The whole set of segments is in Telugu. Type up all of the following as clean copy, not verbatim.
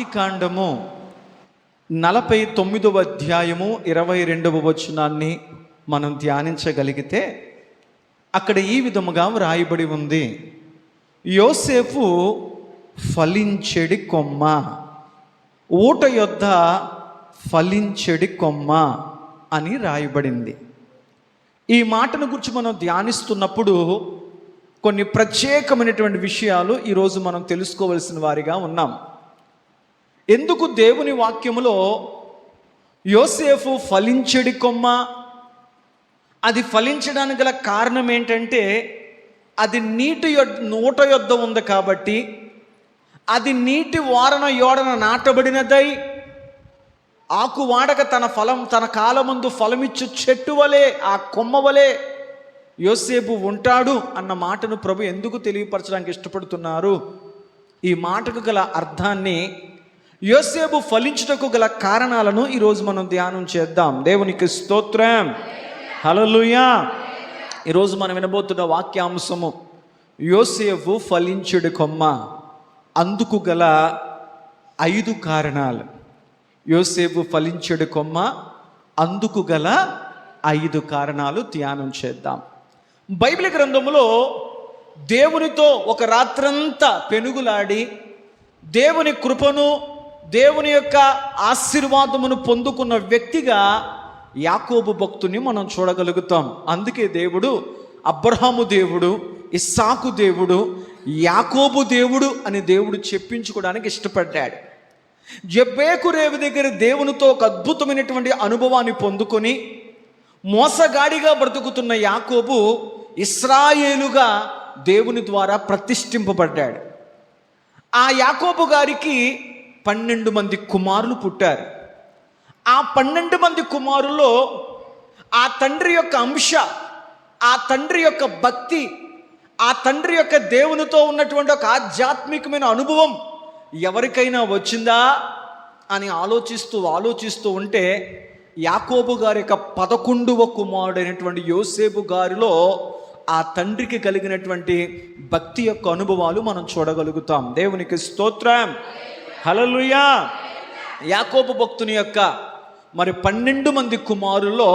ఈ కాండము 49వ అధ్యాయము 22వ వచనాన్ని మనం ధ్యానించగలిగితే అక్కడ ఈ విధముగా వ్రాయబడి ఉంది. యోసేపు ఫలించెడి కొమ్మ, ఊట యొద్ద ఫలించెడి కొమ్మ అని రాయబడింది. ఈ మాటను గురించి మనం ధ్యానిస్తున్నప్పుడు కొన్ని ప్రత్యేకమైనటువంటి విషయాలు ఈరోజు మనం తెలుసుకోవలసిన వారిగా ఉన్నాం. ఎందుకు దేవుని వాక్యములో యోసేపు ఫలించెడి కొమ్మ, అది ఫలించడానికి గల కారణం ఏంటంటే అది ఊట యొద్ద ఉంది కాబట్టి, అది నీటి వారన యోడన నాటబడినదై ఆకు వాడక తన కాలమందు ఫలమిచ్చు చెట్టు వలె, ఆ కొమ్మ వలె యోసేపు ఉంటాడు అన్న మాటను ప్రభు ఎందుకు తెలియపరచడానికి ఇష్టపడుతున్నారు? ఈ మాటకు గల అర్థాన్ని, యోసేపు ఫలించుటకు గల కారణాలను ఈరోజు మనం ధ్యానం చేద్దాం. దేవునికి స్తోత్రం, హల్లెలూయా. ఈరోజు మనం వినబోతున్న వాక్యాంశము యోసేపు ఫలించుడి కొమ్మ, అందుకు గల 5 కారణాలు. యోసేపు ఫలించుడి కొమ్మ, అందుకు గల 5 కారణాలు ధ్యానం చేద్దాం. బైబిల్ గ్రంథములో దేవునితో ఒక రాత్రంతా పెనుగులాడి దేవుని కృపను, దేవుని యొక్క ఆశీర్వాదమును పొందుకున్న వ్యక్తిగా యాకోబు భక్తుని మనం చూడగలుగుతాం. అందుకే దేవుడు అబ్రహాము దేవుడు, ఇస్సాకు దేవుడు, యాకోబు దేవుడు అని దేవుడు చెప్పించుకోవడానికి ఇష్టపడ్డాడు. జబ్బేకు రేవు దగ్గర దేవునితో ఒక అద్భుతమైనటువంటి అనుభవాన్ని పొందుకొని మోసగాడిగా బ్రతుకుతున్న యాకోబు ఇశ్రాయేలుగా దేవుని ద్వారా ప్రతిష్ఠింపబడ్డాడు. ఆ యాకోబు గారికి 12 మంది కుమారులు పుట్టారు. ఆ 12 మంది కుమారుల్లో ఆ తండ్రి యొక్క అంశ, ఆ తండ్రి యొక్క భక్తి, ఆ తండ్రి యొక్క దేవునితో ఉన్నటువంటి ఒక ఆధ్యాత్మికమైన అనుభవం ఎవరికైనా వచ్చిందా అని ఆలోచిస్తూ ఉంటే యాకోబు గారి యొక్క 11వ కుమారుడైనటువంటి యోసేపు గారిలో ఆ తండ్రికి కలిగినటువంటి భక్తి యొక్క అనుభవాలు మనం చూడగలుగుతాం. దేవునికి స్తోత్రం, హల్లెలూయా. యాకోబు భక్తుని యొక్క 12 మంది కుమారుల్లో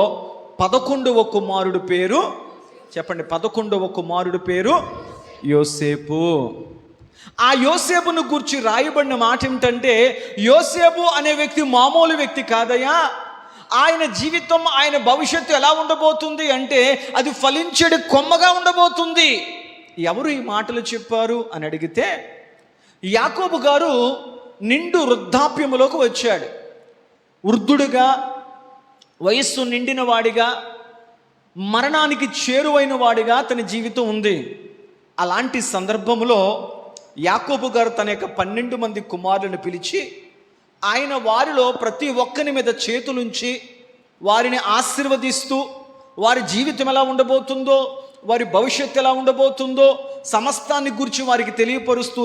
11వ కుమారుడు పేరు చెప్పండి. 11వ కుమారుడు పేరు యోసేపు. ఆ యోసేపును గూర్చి రాయబడిన మాట ఏమిటంటే, యోసేపు అనే వ్యక్తి మామూలు వ్యక్తి కాదయ్యా. ఆయన జీవితం, ఆయన భవిష్యత్తు ఎలా ఉండబోతుంది అంటే అది ఫలించేడు కొమ్మగా ఉండబోతుంది. ఎవరు ఈ మాటలు చెప్పారు అని అడిగితే, యాకోబు గారు నిండు వృద్ధాప్యములోకి వచ్చాడు. వృద్ధుడిగా, వయస్సు నిండిన వాడిగా, మరణానికి చేరువైన వాడిగా తన జీవితం ఉంది. అలాంటి సందర్భంలో యాకోబు గారు తన యొక్క 12 మంది కుమారులను పిలిచి ఆయన వారిలో ప్రతి ఒక్కరి మీద చేతులుంచి వారిని ఆశీర్వదిస్తూ, వారి జీవితం ఎలా ఉండబోతుందో, వారి భవిష్యత్తు ఎలా ఉండబోతుందో సమస్తాన్ని గురించి వారికి తెలియపరుస్తూ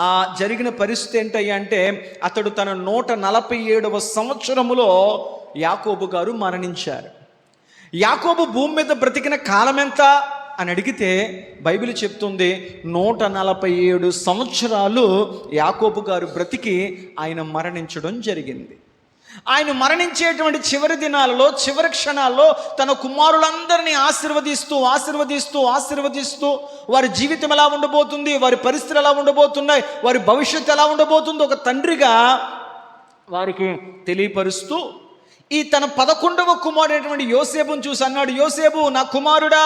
ఆ జరిగిన పరిస్థితి ఏంటయ్యా అంటే, అతడు తన 147వ సంవత్సరములో యాకోబు గారు మరణించారు. యాకోబు భూమి మీద బ్రతికిన కాలం ఎంత అని అడిగితే బైబిల్ చెప్తుంది 147 సంవత్సరాలు యాకోబు గారు బ్రతికి ఆయన మరణించడం జరిగింది. ఆయన మరణించేటువంటి చివరి దినాలలో, చివరి క్షణాల్లో తన కుమారులందరినీ ఆశీర్వదిస్తూ వారి జీవితం ఎలా ఉండబోతుంది, వారి పరిస్థితులు ఎలా ఉండబోతున్నాయి, వారి భవిష్యత్తు ఎలా ఉండబోతుందో ఒక తండ్రిగా వారికి తెలియపరుస్తూ ఈ తన 11వ కుమారుడైనటువంటి యోసేపును చూసి అన్నాడు, యోసేపు నా కుమారుడా,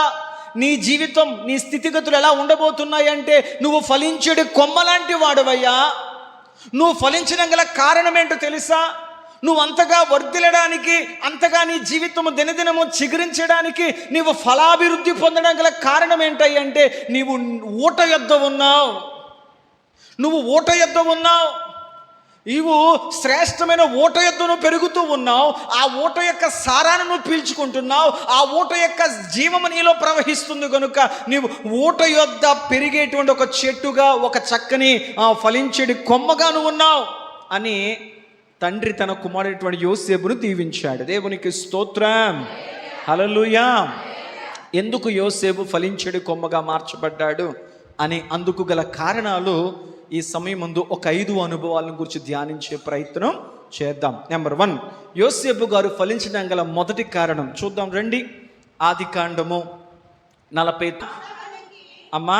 నీ జీవితం, నీ స్థితిగతులు ఎలా ఉండబోతున్నాయంటే నువ్వు ఫలించేడు కొమ్మలాంటి వాడవయ్యా. నువ్వు ఫలించడం గల కారణం ఏంటో తెలుసా? నువ్వు అంతగా వర్ధిల్లడానికి, అంతగా నీ జీవితము దినదినము చిగురించడానికి, నీవు ఫలాభివృద్ధి పొందడం గల కారణం ఏంటంటే నీవు ఊట యొద్ద ఉన్నావు. నీవు శ్రేష్టమైన ఊట యొద్దను పెరుగుతూ ఉన్నావు. ఆ ఊట యొక్క సారాన్ని నువ్వు పీల్చుకుంటున్నావు. ఆ ఊట యొక్క జీవము నీలో ప్రవహిస్తుంది కనుక నీవు ఊట యొద్ద పెరిగేటువంటి ఒక చెట్టుగా, ఒక చక్కని ఫలించేటి కొమ్మగా నువ్వు ఉన్నావు అని తండ్రి తన కుమారుడైనటువంటి యోసేపును దీవించాడు. దేవునికి స్తోత్రం, హల్లెలూయా. ఎందుకు యోసేపు ఫలించెడు కొమ్మగా మార్చబడ్డాడు అని అందుకు గల కారణాలు ఈ సమయం ముందు ఒక 5 అనుభవాలను గురించి ధ్యానించే ప్రయత్నం చేద్దాం. నెంబర్ 1, యోసేపు గారు ఫలించడం గల మొదటి కారణం చూద్దాం రండి. ఆదికాండము 40. అమ్మా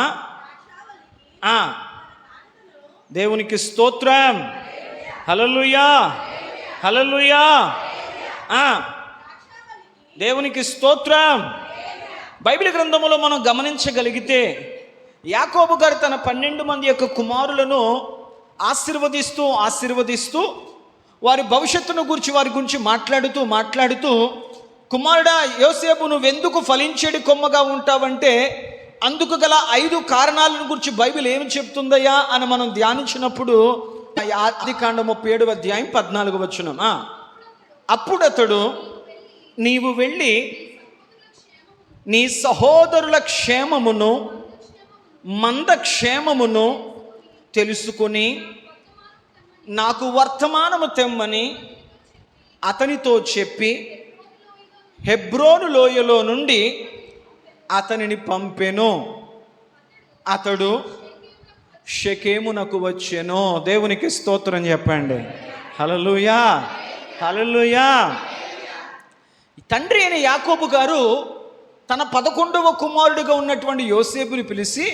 దేవునికి స్తోత్రం, హల్లెలూయా, హల్లెలూయా, దేవునికి స్తోత్రం. బైబిల్ గ్రంథములో మనం గమనించగలిగితే యాకోబు గారు తన 12 మంది యొక్క కుమారులను ఆశీర్వదిస్తూ వారి భవిష్యత్తును గురించి వారి గురించి మాట్లాడుతూ కుమారుడా యోసేపు నువ్వెందుకు ఫలించేడి కొమ్మగా ఉంటావంటే అందుకు గల 5 కారణాలను గురించి బైబిల్ ఏమి చెప్తుందయ్యా అని మనం ధ్యానించినప్పుడు ఆదికాండం 37వ అధ్యాయం 14వ వచనం. అప్పుడు అతడు నీవు వెళ్ళి నీ సహోదరుల క్షేమమును మంద క్షేమమును తెలుసుకొని నాకు వర్తమానము తెమ్మని అతనితో చెప్పి హెబ్రోను లోయలో నుండి అతనిని పంపెను. అతడు షెకెమునకు వచ్చెను. దేవునికి స్తోత్రం చెప్పండి. హల్లెలూయా, హల్లెలూయా. తండ్రి అయిన యాకోబు గారు తన 11వ కుమారుడిగా ఉన్నటువంటి యోసేపుని పిలిచి,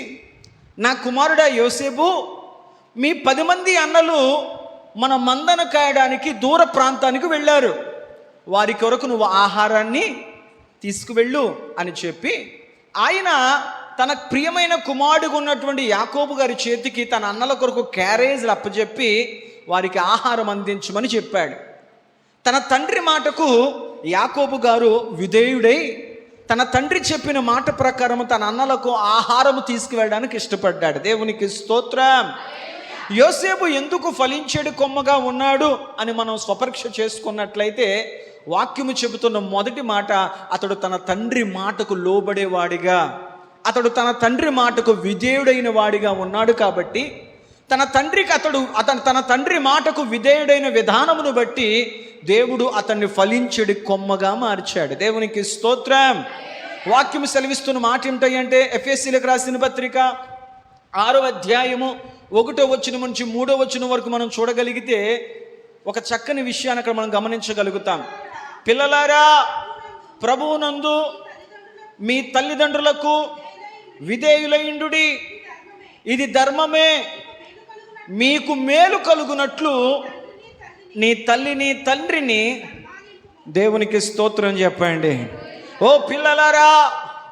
నా కుమారుడా యోసేపు, మీ 10 మంది అన్నలు మన మందను కాయడానికి దూర ప్రాంతానికి వెళ్ళారు, వారి కొరకు నువ్వు ఆహారాన్ని తీసుకువెళ్ళు అని చెప్పి ఆయన తన ప్రియమైన కుమారుడిగా ఉన్నటువంటి యాకోబు గారి చేతికి తన అన్నల కొరకు క్యారేజ్లు అప్పచెప్పి వారికి ఆహారం అందించమని చెప్పాడు. తన తండ్రి మాటకు యాకోబు గారు విధేయుడై తన తండ్రి చెప్పిన మాట ప్రకారం తన అన్నలకు ఆహారము తీసుకువెళ్ళడానికి ఇష్టపడ్డాడు. దేవునికి స్తోత్రం. యోసేపు ఎందుకు ఫలించేడు కొమ్మగా ఉన్నాడు అని మనం స్వపరీక్ష చేసుకున్నట్లయితే వాక్యము చెబుతున్న మొదటి మాట, అతడు తన తండ్రి మాటకు లోబడేవాడిగా, అతడు తన తండ్రి మాటకు విధేయుడైన వాడిగా ఉన్నాడు. కాబట్టి తన తండ్రి మాటకు విధేయుడైన విధానమును బట్టి దేవుడు అతన్ని ఫలించెడి కొమ్మగా మార్చాడు. దేవునికి స్తోత్రం. వాక్యము సెలవిస్తున్న మాట ఏమిటంటే ఎఫెసీయులకు రాసిన పత్రిక 6వ అధ్యాయము 1వ వచనం నుంచి 3వ వచనం వరకు మనం చూడగలిగితే ఒక చక్కని విషయాన్ని అక్కడ మనం గమనించగలుగుతాం. పిల్లలారా, ప్రభువునందు మీ తల్లిదండ్రులకు విధేయులైండుడి, ఇది ధర్మమే. మీకు మేలు కలుగునట్లు నీ తల్లిని తండ్రిని, దేవునికి స్తోత్రం చెప్పండి. ఓ పిల్లలారా,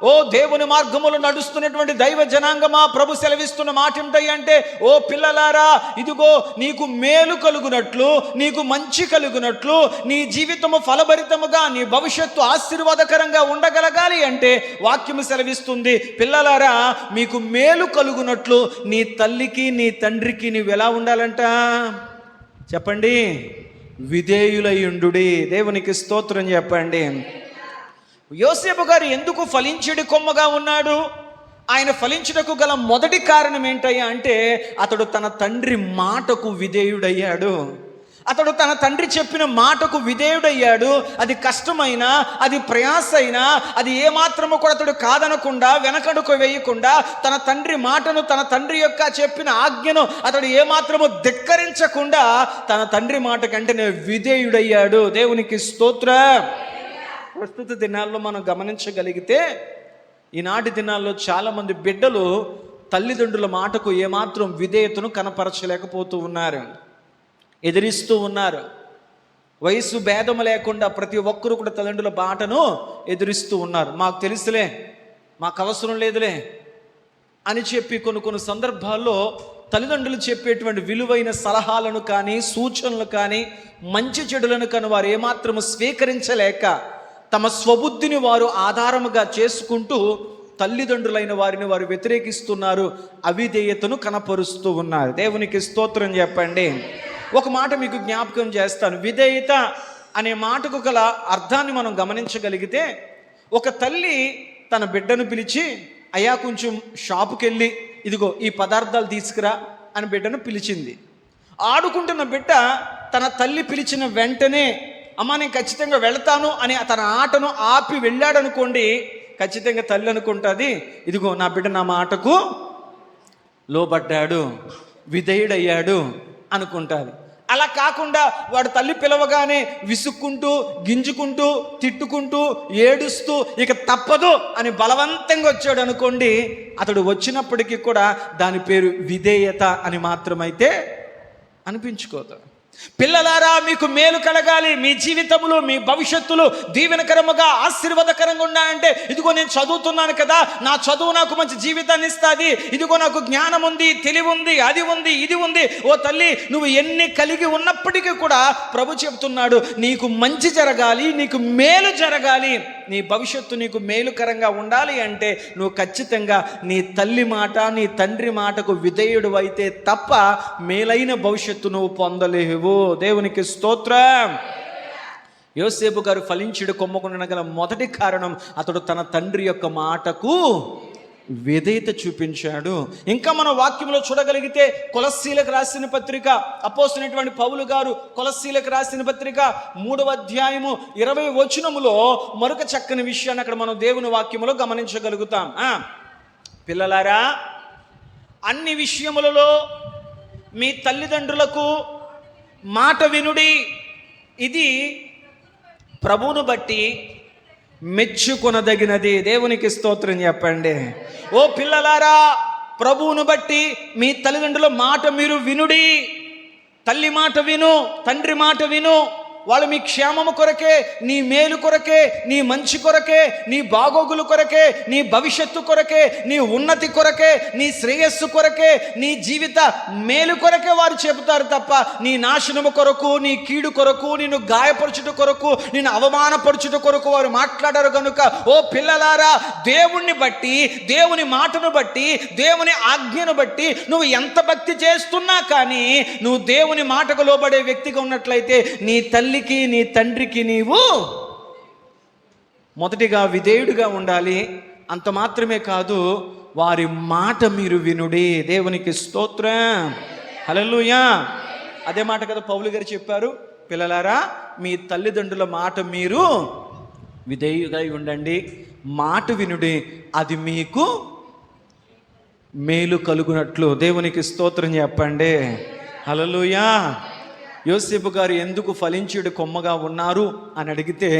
ఓ దేవుని మార్గములు నడుస్తున్నటువంటి దైవ జనాంగమా, ప్రభు సెలవిస్తున్న మాట ఏమిటంటే, ఓ పిల్లలారా, ఇదిగో నీకు మేలు కలుగునట్లు, నీకు మంచి కలుగునట్లు, నీ జీవితము ఫలభరితముగా, నీ భవిష్యత్తు ఆశీర్వాదకరంగా ఉండగలగాలి అంటే వాక్యము సెలవిస్తుంది, పిల్లలారా మీకు మేలు కలుగునట్లు నీ తల్లికి నీ తండ్రికి నీవు ఎలా ఉండాలంట చెప్పండి, విధేయులయుండుడి. దేవునికి స్తోత్రం చెప్పండి. యోసేపు గారు ఎందుకు ఫలించుడి కొమ్మగా ఉన్నాడు? ఆయన ఫలించుటకు గల మొదటి కారణం ఏంటయ్యా అంటే అతడు తన తండ్రి మాటకు విధేయుడయ్యాడు. అతడు తన తండ్రి చెప్పిన మాటకు విధేయుడయ్యాడు. అది కష్టమైనా, అది ప్రయాసైనా, అది ఏమాత్రము కూడా అతడు కాదనకుండా, వెనకడుకు వేయకుండా తన తండ్రి మాటను, తన తండ్రి యొక్క చెప్పిన ఆజ్ఞను అతడు ఏమాత్రము ధిక్కరించకుండా తన తండ్రి మాట కంటే విధేయుడయ్యాడు. దేవునికి స్తోత్రం. ప్రస్తుత దినాల్లో మనం గమనించగలిగితే ఈనాటి దినాల్లో చాలామంది బిడ్డలు తల్లిదండ్రుల మాటకు ఏమాత్రం విధేయతను కనపరచలేకపోతూ ఉన్నారు, ఎదిరిస్తూ ఉన్నారు. వయసు భేదం లేకుండా ప్రతి ఒక్కరు కూడా తల్లిదండ్రుల మాటను ఎదిరిస్తూ ఉన్నారు. మాకు తెలుసులే, మాకు అవసరం లేదులే అని చెప్పి కొన్ని సందర్భాల్లో తల్లిదండ్రులు చెప్పేటువంటి విలువైన సలహాలను కానీ, సూచనలు కానీ, మంచి చెడులను కానీ వారు ఏమాత్రము స్వీకరించలేక తమ స్వబుద్ధిని వారు ఆధారముగా చేసుకుంటూ తల్లిదండ్రులైన వారిని వారు వ్యతిరేకిస్తున్నారు, అవిధేయతను కనపరుస్తూ ఉన్నారు. దేవునికి స్తోత్రం చెప్పండి. ఒక మాట మీకు జ్ఞాపకం చేస్తాను. విధేయత అనే మాటకు గల అర్థాన్ని మనం గమనించగలిగితే, ఒక తల్లి తన బిడ్డను పిలిచి, అయ్యా కొంచెం షాపుకి వెళ్ళి ఇదిగో ఈ పదార్థాలు తీసుకురా అని బిడ్డను పిలిచింది. ఆడుకుంటున్న బిడ్డ తన తల్లి పిలిచిన వెంటనే అమ్మ నేను ఖచ్చితంగా వెళతాను అని తన ఆటను ఆపి వెళ్ళాడనుకోండి, ఖచ్చితంగా తల్లి అనుకుంటుంది, ఇదిగో నా బిడ్డ నా మాటకు లోబడ్డాడు. విధేయుడయ్యాడు అనుకుంటారు. అలా కాకుండా వాడు తల్లి పిలవగానే విసుక్కుంటూ, గింజుకుంటూ, తిట్టుకుంటూ, ఏడుస్తూ ఇక తప్పదు అని బలవంతంగా వచ్చాడు అనుకోండి, అతడు వచ్చినప్పటికీ కూడా దాని పేరు విధేయత అని మాత్రమైతే అనిపించుకోదు. పిల్లలారా, మీకు మేలు కలగాలి, మీ జీవితములు, మీ భవిష్యత్తులు దీవెనకరముగా ఆశీర్వాదకరంగా ఉండాలంటే, ఇదిగో నేను చదువుతున్నాను కదా, నా చదువు నాకు మంచి జీవితాన్ని ఇస్తుంది, ఇదిగో నాకు జ్ఞానం ఉంది, తెలివి ఉంది, అది ఉంది, ఇది ఉంది. ఓ తల్లి, నువ్వు ఎన్ని కలిగి ఉన్నప్పటికీ కూడా ప్రభు చెప్తున్నాడు, నీకు మంచి జరగాలి, నీకు మేలు జరగాలి, నీ భవిష్యత్తు నీకు మేలుకరంగా ఉండాలి అంటే నువ్వు ఖచ్చితంగా నీ తల్లి మాట, నీ తండ్రి మాటకు విధేయుడు అయితే తప్ప మేలైన భవిష్యత్తు నువ్వు పొందలేవు. దేవునికి స్తోత్రం. యోసేపు గారు ఫలించుడు కొమ్మకుండా గల మొదటి కారణం, అతడు తన తండ్రి యొక్క మాటకు విధేయత చూపించాడు. ఇంకా మన వాక్యంలో చూడగలిగితే కొలస్సీలకు రాసిన పత్రిక, అపోస్తలుడైనటువంటి పౌలు గారు కొలస్సీలకు రాసిన పత్రిక 3వ అధ్యాయము 20వ వచనములో మరొక చక్కని విషయాన్ని అక్కడ మనం దేవుని వాక్యములో గమనించగలుగుతాం. పిల్లలారా, అన్ని విషయములలో మీ తల్లిదండ్రులకు మాట వినుడి, ఇది ప్రభువును బట్టి మెచ్చుకొనదగినది. దేవునికి స్తోత్రం చెప్పండి. ఓ పిల్లలారా, ప్రభువును బట్టి మీ తల్లిదండ్రుల మాట మీరు వినుడి. తల్లి మాట విను, తండ్రి మాట విను. వాళ్ళు మీ క్షేమము కొరకే, నీ మేలు కొరకే, నీ మంచి కొరకే, నీ బాగోగుల కొరకే, నీ భవిష్యత్తు కొరకే, నీ ఉన్నతి కొరకే, నీ శ్రేయస్సు కొరకే, నీ జీవిత మేలు కొరకే వారు చెబుతారు తప్ప నీ నాశనము కొరకు, నీ కీడు కొరకు, నిన్ను గాయపరచుట కొరకు, నిన్ను అవమానపరచుట కొరకు వారు మాట్లాడారు. కనుక ఓ పిల్లలారా, దేవుణ్ణి బట్టి, దేవుని మాటను బట్టి, దేవుని ఆజ్ఞను బట్టి నువ్వు ఎంత భక్తి చేస్తున్నా కానీ నువ్వు దేవుని మాటకు లోబడే వ్యక్తిగా ఉన్నట్లయితే నీ తల్లికి, నీ తండ్రికి నీవు మొదటిగా విధేయుడిగా ఉండాలి. అంత మాత్రమే కాదు, వారి మాట మీరు వినుడి. దేవునికి స్తోత్రం. హల్లెలూయా. అదే మాట కదా పౌలు గారు చెప్పారు, పిల్లలారా మీ తల్లిదండ్రుల మాట మీరు విధేయుగా ఉండండి, మాట వినుడి, అది మీకు మేలు కలుగునట్లు. దేవునికి స్తోత్రం చెప్పండి. హల్లెలూయా. యోసేపు గారు ఎందుకు ఫలించుడు కొమ్మగా ఉన్నారు అని అడిగితే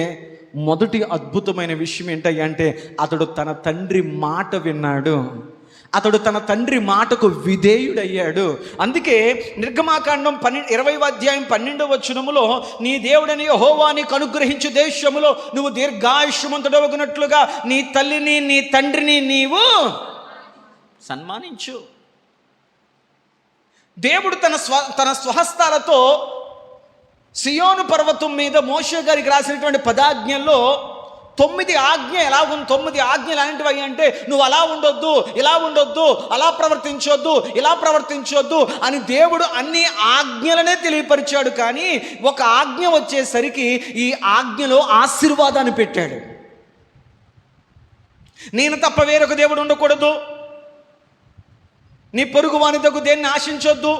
మొదటి అద్భుతమైన విషయం ఏంటంటే అతడు తన తండ్రి మాట విన్నాడు, అతడు తన తండ్రి మాటకు విధేయుడయ్యాడు. అందుకే నిర్గమాకాండం 20వ అధ్యాయం 12వ వచనములో, నీ దేవుడని యెహోవా నీకు అనుగ్రహించు దేశములో నువ్వు దీర్ఘాయుష్మంతుడవగునట్లుగా నీ తల్లిని, నీ తండ్రిని నీవు సన్మానించు. దేవుడు తన స్వహస్తాలతో సియోను పర్వతం మీద మోషే గారికి రాసినటువంటి 10 ఆజ్ఞల్లో 9 ఆజ్ఞ ఎలా ఉంది, 9 ఆజ్ఞలు అలాంటివి అంటే నువ్వు అలా ఉండొద్దు, ఇలా ఉండొద్దు, అలా ప్రవర్తించొద్దు, ఇలా ప్రవర్తించొద్దు అని దేవుడు అన్ని ఆజ్ఞలనే తెలియపరిచాడు. కానీ ఒక ఆజ్ఞ వచ్చేసరికి ఈ ఆజ్ఞలో ఆశీర్వాదాన్ని పెట్టాడు. నేను తప్ప వేరొక దేవుడు ఉండకూడదు, నీ పొరుగు వాని దగ్గు దేన్ని ఆశించొద్దు,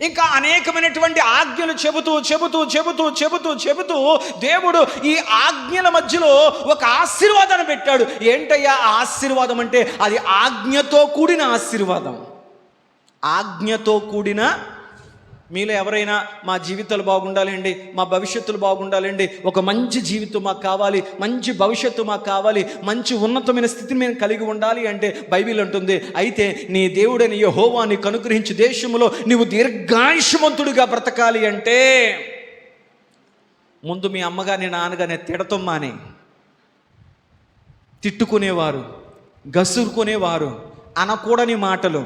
ఇంకా అనేకమైనటువంటి ఆజ్ఞలు చెబుతూ దేవుడు ఈ ఆజ్ఞల మధ్యలో ఒక ఆశీర్వాదాన్ని పెట్టాడు. ఏంటయ్యా ఆ ఆశీర్వాదం అంటే అది ఆజ్ఞతో కూడిన ఆశీర్వాదం. ఆజ్ఞతో కూడిన. మీలో ఎవరైనా మా జీవితాలు బాగుండాలండి, మా భవిష్యత్తులు బాగుండాలండి, ఒక మంచి జీవితం మాకు కావాలి, మంచి భవిష్యత్తు మాకు కావాలి, మంచి ఉన్నతమైన స్థితిని మేము కలిగి ఉండాలి అంటే బైబిల్ అంటుంది, అయితే నీ దేవుడని యెహోవా నీకు అనుగ్రహించు దేశములో నువ్వు దీర్ఘాయుష్మంతుడిగా బ్రతకాలి అంటే ముందు మీ అమ్మగారిని, నాన్నగారిని తిడతమ్మాని, తిట్టుకునేవారు, గసురుకునేవారు, అనకూడని మాటలు,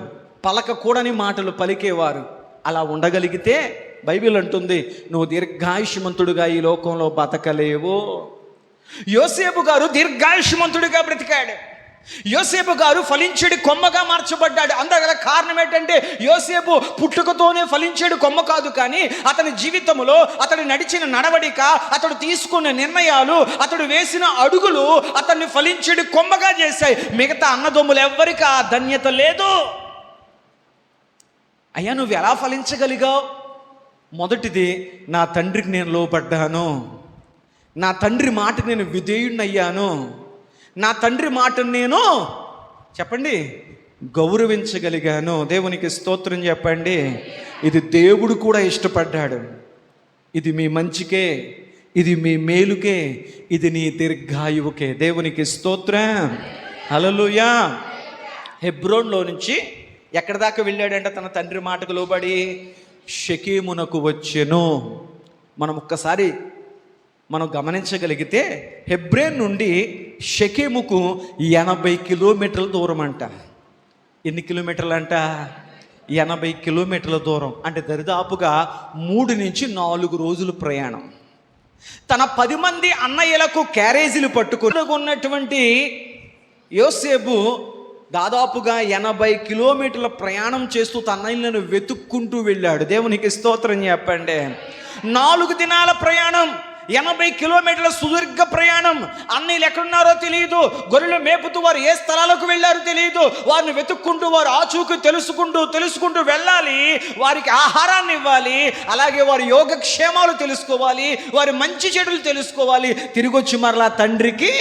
పలకకూడని మాటలు పలికేవారు. అలా ఉండగలిగితే బైబిల్ అంటుంది నువ్వు దీర్ఘాయుష్మంతుడుగా ఈ లోకంలో బతకలేవు. యోసేపు గారు దీర్ఘాయుష్మంతుడిగా బ్రతికాడు. యోసేపు గారు ఫలించేడు కొమ్మగా మార్చబడ్డాడు. అందుగల కారణం ఏంటంటే యోసేపు పుట్టుకతోనే ఫలించేడు కొమ్మ కాదు, కానీ అతని జీవితంలో అతడు నడిచిన నడవడిక, అతడు తీసుకున్న నిర్ణయాలు, అతడు వేసిన అడుగులు అతన్ని ఫలించేడు కొమ్మగా చేశాయి. మిగతా అన్నదమ్ములు ఎవ్వరికి ఆ ధన్యత లేదు. అయ్యా నువ్వు ఎలా ఫలించగలిగావు? మొదటిది, నా తండ్రికి నేను లోబడ్డాను, నా తండ్రి మాటకు నేను విధేయుడినయ్యాను, నా తండ్రి మాటను నేను చెప్పండి గౌరవించగలిగాను. దేవునికి స్తోత్రం చెప్పండి. ఇది దేవుడు కూడా ఇష్టపడ్డాడు. ఇది మీ మంచికే, ఇది మీ మేలుకే, ఇది నీ దీర్ఘాయువుకే. దేవునికి స్తోత్రం. హల్లెలూయా. హెబ్రోన్లో నుంచి ఎక్కడి దాకా వెళ్ళాడంటే తన తండ్రి మాటకు లోబడి షెకెమునకు వచ్చెను. మనం గమనించగలిగితే హెబ్రోన్ నుండి షెకెముకు 80 కిలోమీటర్ల దూరం అంట. ఎన్ని కిలోమీటర్లు అంట? 80 కిలోమీటర్ల దూరం. అంటే దరిదాపుగా 3 నుంచి 4 రోజులు ప్రయాణం. తన 10 మంది అన్నయ్యలకు క్యారేజీలు పట్టుకుని ఉన్నటువంటి యోసేపు దాదాపుగా 80 కిలోమీటర్ల ప్రయాణం చేస్తూ తన అన్నయ్యలను వెతుక్కుంటూ వెళ్ళాడు. దేవునికి స్తోత్రం చెప్పండి. 4 దినాల ప్రయాణం, 80 కిలోమీటర్ల సుదీర్ఘ ప్రయాణం. అన్నయ్యలు ఎక్కడున్నారో తెలియదు, గొర్రెలు మేపుతూ వారు ఏ స్థలాలకు వెళ్ళారో తెలియదు. వారిని వెతుక్కుంటూ వారు ఆచూకీ తెలుసుకుంటూ వెళ్ళాలి. వారికి ఆహారాన్ని ఇవ్వాలి, అలాగే వారి యోగక్షేమాలు తెలుసుకోవాలి, వారి మంచి చెడులు తెలుసుకోవాలి. తిరిగి వచ్చి మరలా తండ్రికి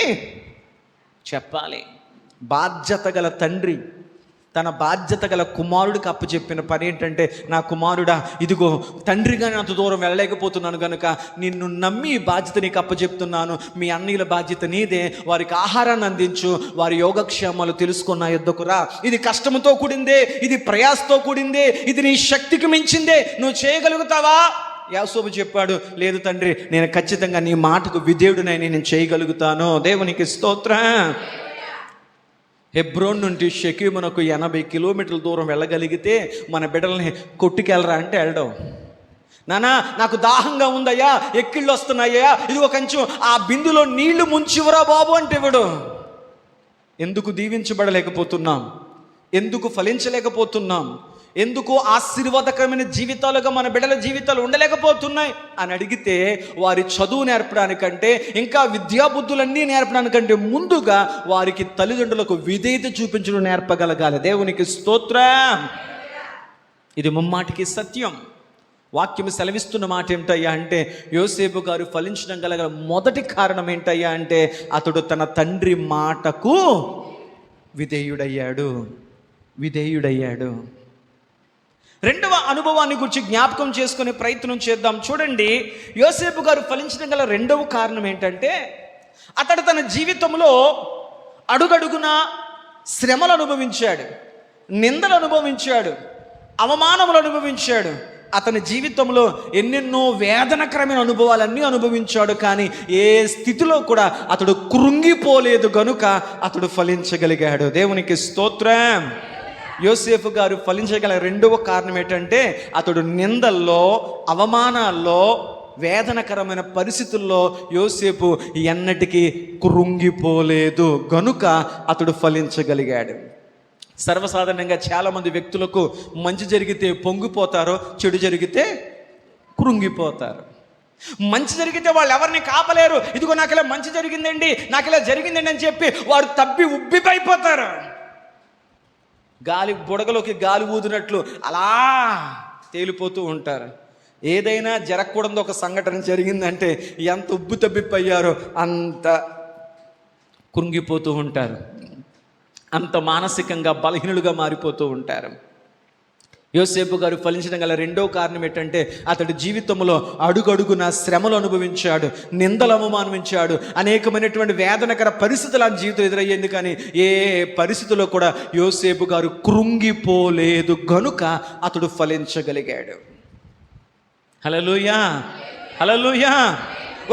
చెప్పాలి. బాధ్యత గల తండ్రి తన బాధ్యత గల కుమారుడికి అప్పచెప్పిన పని ఏంటంటే, నా కుమారుడా, ఇదిగో తండ్రిగా నేను అంత దూరం వెళ్ళలేకపోతున్నాను కనుక నిన్ను నమ్మి ఈ బాధ్యత నీకు అప్పచెప్తున్నాను. మీ అన్నయ్యల బాధ్యత నీదే. వారికి ఆహారాన్ని అందించు, వారి యోగక్షేమాలు తెలుసుకున్న యుద్ధకు రా. ఇది కష్టంతో కూడిందే, ఇది ప్రయాసతో కూడిందే, ఇది నీ శక్తికి మించిందే. నువ్వు చేయగలుగుతావా? యాకోబు చెప్పాడు, లేదు తండ్రి, నేను ఖచ్చితంగా నీ మాటకు విధేయుడినై నేను చేయగలుగుతాను. దేవునికి స్తోత్రం. హెబ్రోన్ నుండి షెకెమునకు 80 కిలోమీటర్ల దూరం వెళ్ళగలిగితే మన బిడ్డల్ని కొట్టుకెళ్ళరా అంటే వెళ్ళడం. నానా నాకు దాహంగా ఉందయ్యా, ఎక్కిళ్ళు వస్తున్నాయ్యా, ఇది ఒక కొంచెం ఆ బిందులో నీళ్లు ముంచివరా బాబు అంటే ఇవ్వడు. ఎందుకు దీవించబడలేకపోతున్నాం? ఎందుకు ఫలించలేకపోతున్నాం? ఎందుకు ఆశీర్వాదకరమైన జీవితాలుగా మన బిడ్డల జీవితాలు ఉండలేకపోతున్నాయి అని అడిగితే, వారి చదువు నేర్పడానికంటే, ఇంకా విద్యాబుద్ధులన్నీ నేర్పడానికంటే ముందుగా వారికి తల్లిదండ్రులకు విధేయత చూపించడం నేర్పగలగాలి. దేవునికి స్తోత్రం. ఇది ముమ్మాటికి సత్యం. వాక్యం సెలవిస్తున్న మాట ఏమిటయ్యా అంటే, యోసేపు గారు ఫలించడం గల మొదటి కారణం ఏంటయ్యా అంటే, అతడు తన తండ్రి మాటకు విధేయుడయ్యాడు. రెండవ అనుభవాన్ని గురించి జ్ఞాపకం చేసుకునే ప్రయత్నం చేద్దాం. చూడండి, యోసేపు గారు ఫలించడం గల రెండవ కారణం ఏంటంటే, అతడు తన జీవితంలో అడుగడుగున శ్రమలు అనుభవించాడు, నిందలు అనుభవించాడు, అవమానములు అనుభవించాడు. అతని జీవితంలో ఎన్నెన్నో వేదనకరమైన అనుభవాలన్నీ అనుభవించాడు. కానీ ఏ స్థితిలో కూడా అతడు కృంగిపోలేదు గనుక అతడు ఫలించగలిగాడు. దేవునికి స్తోత్రం. యోసేపు గారు ఫలించగల రెండవ కారణం ఏంటంటే, అతడు నిందల్లో, అవమానాల్లో, వేదనకరమైన పరిస్థితుల్లో యోసేపు ఎన్నటికీ కృంగిపోలేదు గనుక అతడు ఫలించగలిగాడు. సర్వసాధారణంగా చాలామంది వ్యక్తులకు మంచి జరిగితే పొంగిపోతారో, చెడు జరిగితే కృంగిపోతారు. మంచి జరిగితే వాళ్ళు ఎవరిని కాపలేరు. ఇదిగో నాకు ఇలా మంచి జరిగిందండి, నాకు ఇలా జరిగిందండి అని చెప్పి వారు తప్పి ఉబ్బిపైపోతారు. బుడగలోకి గాలి ఊదినట్లు అలా తేలిపోతూ ఉంటారు. ఏదైనా జరగకూడదు ఒక సంఘటన జరిగిందంటే ఎంత ఉబ్బు తబ్బిపోయారో అంత కృంగిపోతూ ఉంటారు, అంత మానసికంగా బలహీనులుగా మారిపోతూ ఉంటారు. యోసేపు గారు ఫలించడం గల రెండో కారణం ఏంటంటే, అతడి జీవితంలో అడుగడుగున శ్రమలు అనుభవించాడు, నిందలు అవమానించాడు, అనేకమైనటువంటి వేదనకర పరిస్థితులు ఆ జీవితం ఎదురయ్యేంది. కానీ ఏ పరిస్థితుల్లో కూడా యోసేపు గారు కృంగిపోలేదు గనుక అతడు ఫలించగలిగాడు. హల్లెలూయా, హల్లెలూయా.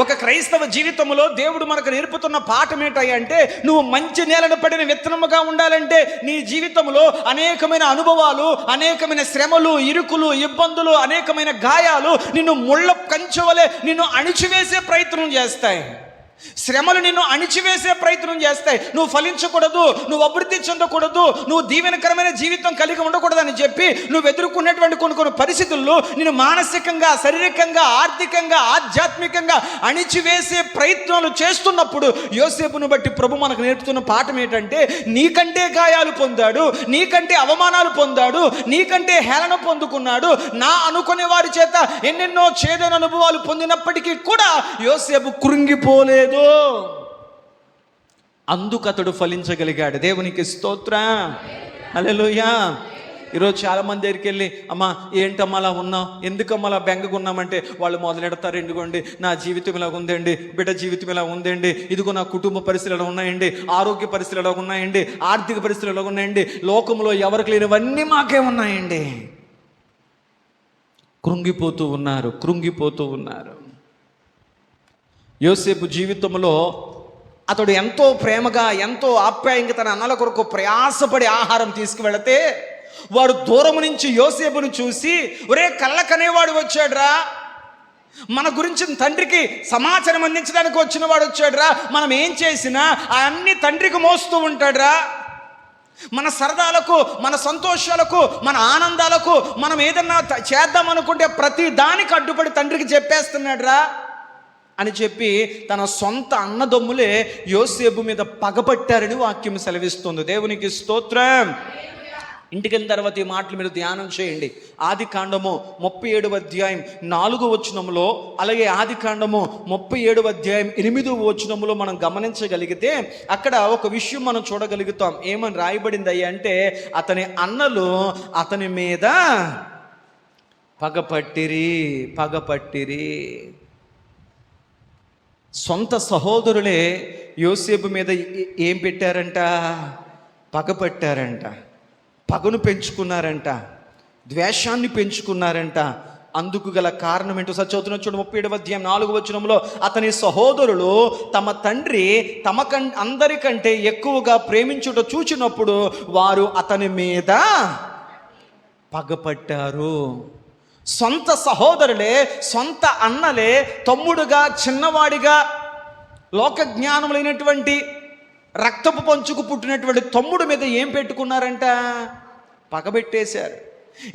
ఒక క్రైస్తవ జీవితంలో దేవుడు మనకు నేర్పుతున్న పాఠం ఏంటంటే, నువ్వు మంచి నేలను పడిన విత్తనముగా ఉండాలంటే నీ జీవితంలో అనేకమైన అనుభవాలు, అనేకమైన శ్రమలు, ఇరుకులు, ఇబ్బందులు, అనేకమైన గాయాలు నిన్ను ముళ్ళ కంచెవలే నిన్ను అణిచివేసే ప్రయత్నం చేస్తాయి. శ్రమలు నిన్ను అణిచివేసే ప్రయత్నం చేస్తాయి. నువ్వు ఫలించకూడదు, నువ్వు అభివృద్ధి చెందకూడదు, నువ్వు దీవెనకరమైన జీవితం కలిగి ఉండకూడదని చెప్పి నువ్వు ఎదుర్కొన్నటువంటి కొన్ని పరిస్థితుల్లో నిన్ను మానసికంగా, శారీరకంగా, ఆర్థికంగా, ఆధ్యాత్మికంగా అణిచివేసే ప్రయత్నాలు చేస్తున్నప్పుడు యోసేపును బట్టి ప్రభు మనకు నేర్పుతున్న పాఠం ఏంటంటే, నీకంటే గాయాలు పొందాడు, నీకంటే అవమానాలు పొందాడు, నీకంటే హేళన పొందుకున్నాడు, నా అనుకునే వారి చేత ఎన్నెన్నో చేదైన అనుభవాలు పొందినప్పటికీ కూడా యోసేపు కృంగిపోలేదు. అందుకు అతడు ఫలించగలిగాడు. దేవునికి స్తోత్రం, హల్లెలూయా. ఈరోజు చాలామంది దగ్గరికి వెళ్ళి, అమ్మా ఏంటమ్మా అలా ఉన్నావు, ఎందుకమ్మా అలా బెంగగా ఉన్నామంటే వాళ్ళు మొదలెడతారు, ఎందుకోండి నా జీవితం ఇలా ఉందండి, బిడ్డ జీవితం ఇలా ఉందండి, ఇదిగో నా కుటుంబ పరిస్థితులు ఎలా ఉన్నాయండి, ఆరోగ్య పరిస్థితులు ఎలా ఉన్నాయండి, ఆర్థిక పరిస్థితులు ఎలా ఉన్నాయండి, లోకంలో ఎవరికి లేనివన్నీ మాకే ఉన్నాయండి. కృంగిపోతూ ఉన్నారు. యోసేపు జీవితంలో అతడు ఎంతో ప్రేమగా, ఎంతో ఆప్యాయంగా తన అన్నల కొరకు ప్రయాసపడి ఆహారం తీసుకువెళితే వారు దూరం నుంచి యోసేపును చూసి, ఒరే కళ్ళకనేవాడు వచ్చాడురా, మన గురించి తండ్రికి సమాచారం అందించడానికి వచ్చిన వాడు వచ్చాడురా, మనం ఏం చేసినా అన్ని తండ్రికి మోస్తూ ఉంటాడురా, మన సరదాలకు, మన సంతోషాలకు, మన ఆనందాలకు మనం ఏదన్నా చేద్దాం అనుకుంటే ప్రతి దానికి అడ్డుపడి తండ్రికి చెప్పేస్తున్నాడురా అని చెప్పి తన సొంత అన్నదమ్ములే యోసేపు మీద పగపట్టారని వాక్యం సెలవిస్తుంది. దేవునికి స్తోత్రం. ఇంటికి వెళ్ళిన తర్వాత ఈ మాటలు మీరు ధ్యానం చేయండి. ఆదికాండము 37వ అధ్యాయం 4వ వచనంలో, అలాగే ఆదికాండము 37వ అధ్యాయం 8వ వచనంలో మనం గమనించగలిగితే అక్కడ ఒక విషయం మనం చూడగలుగుతాం. ఏమని రాయబడింది అయ్యా అంటే, అతని అన్నలు అతని మీద పగపట్టిరి. సొంత సహోదరులే యోసేపు మీద ఏం పెట్టారంట? పగపట్టారంట, పగను పెంచుకున్నారంట, ద్వేషాన్ని పెంచుకున్నారంట. అందుకు గల కారణం ఏంటో చదువుతున్న చూడు. 37వ అధ్యాయం 4వ వచనంలో, అతని సహోదరులు తమ తండ్రి అందరికంటే ఎక్కువగా ప్రేమించుట చూచినప్పుడు వారు అతని మీద పగపట్టారు. సొంత సహోదరులే, సొంత అన్నలే తమ్ముడుగా, చిన్నవాడిగా, లోక జ్ఞానం లేనటువంటి రక్తపు పంచుకు పుట్టినటువంటి తమ్ముడు మీద ఏం పెట్టుకున్నారంట? పగబెట్టేశారు.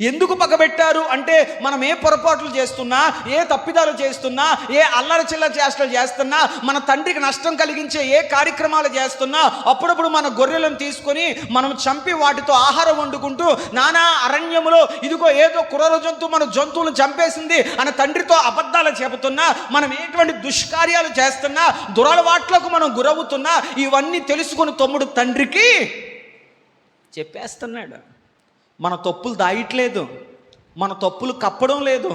ఎందుకు పగబెట్టారు అంటే, మనం ఏ పొరపాట్లు చేస్తున్నా, ఏ తప్పిదాలు చేస్తున్నా, ఏ అల్లరి చిల్లర చేష్టలు చేస్తున్నా, మన తండ్రికి నష్టం కలిగించే ఏ కార్యక్రమాలు చేస్తున్నా, అప్పుడప్పుడు మన గొర్రెలను తీసుకొని మనం చంపి వాటితో ఆహారం వండుకుంటూ, నానా అరణ్యములో ఇదిగో ఏదో క్రూర జంతువు మన జంతువులను చంపేసింది అని తండ్రితో అబద్ధాలు చెబుతున్నా, మనం ఎటువంటి దుష్కార్యాలు చేస్తున్నా, దురలవాట్లకు మనం గురవుతున్నా, ఇవన్నీ తెలుసుకుని తమ్ముడు తండ్రికి చెప్పేస్తున్నాడు. మన తప్పులు దాయట్లేదు, మన తప్పులు కప్పడం లేదు.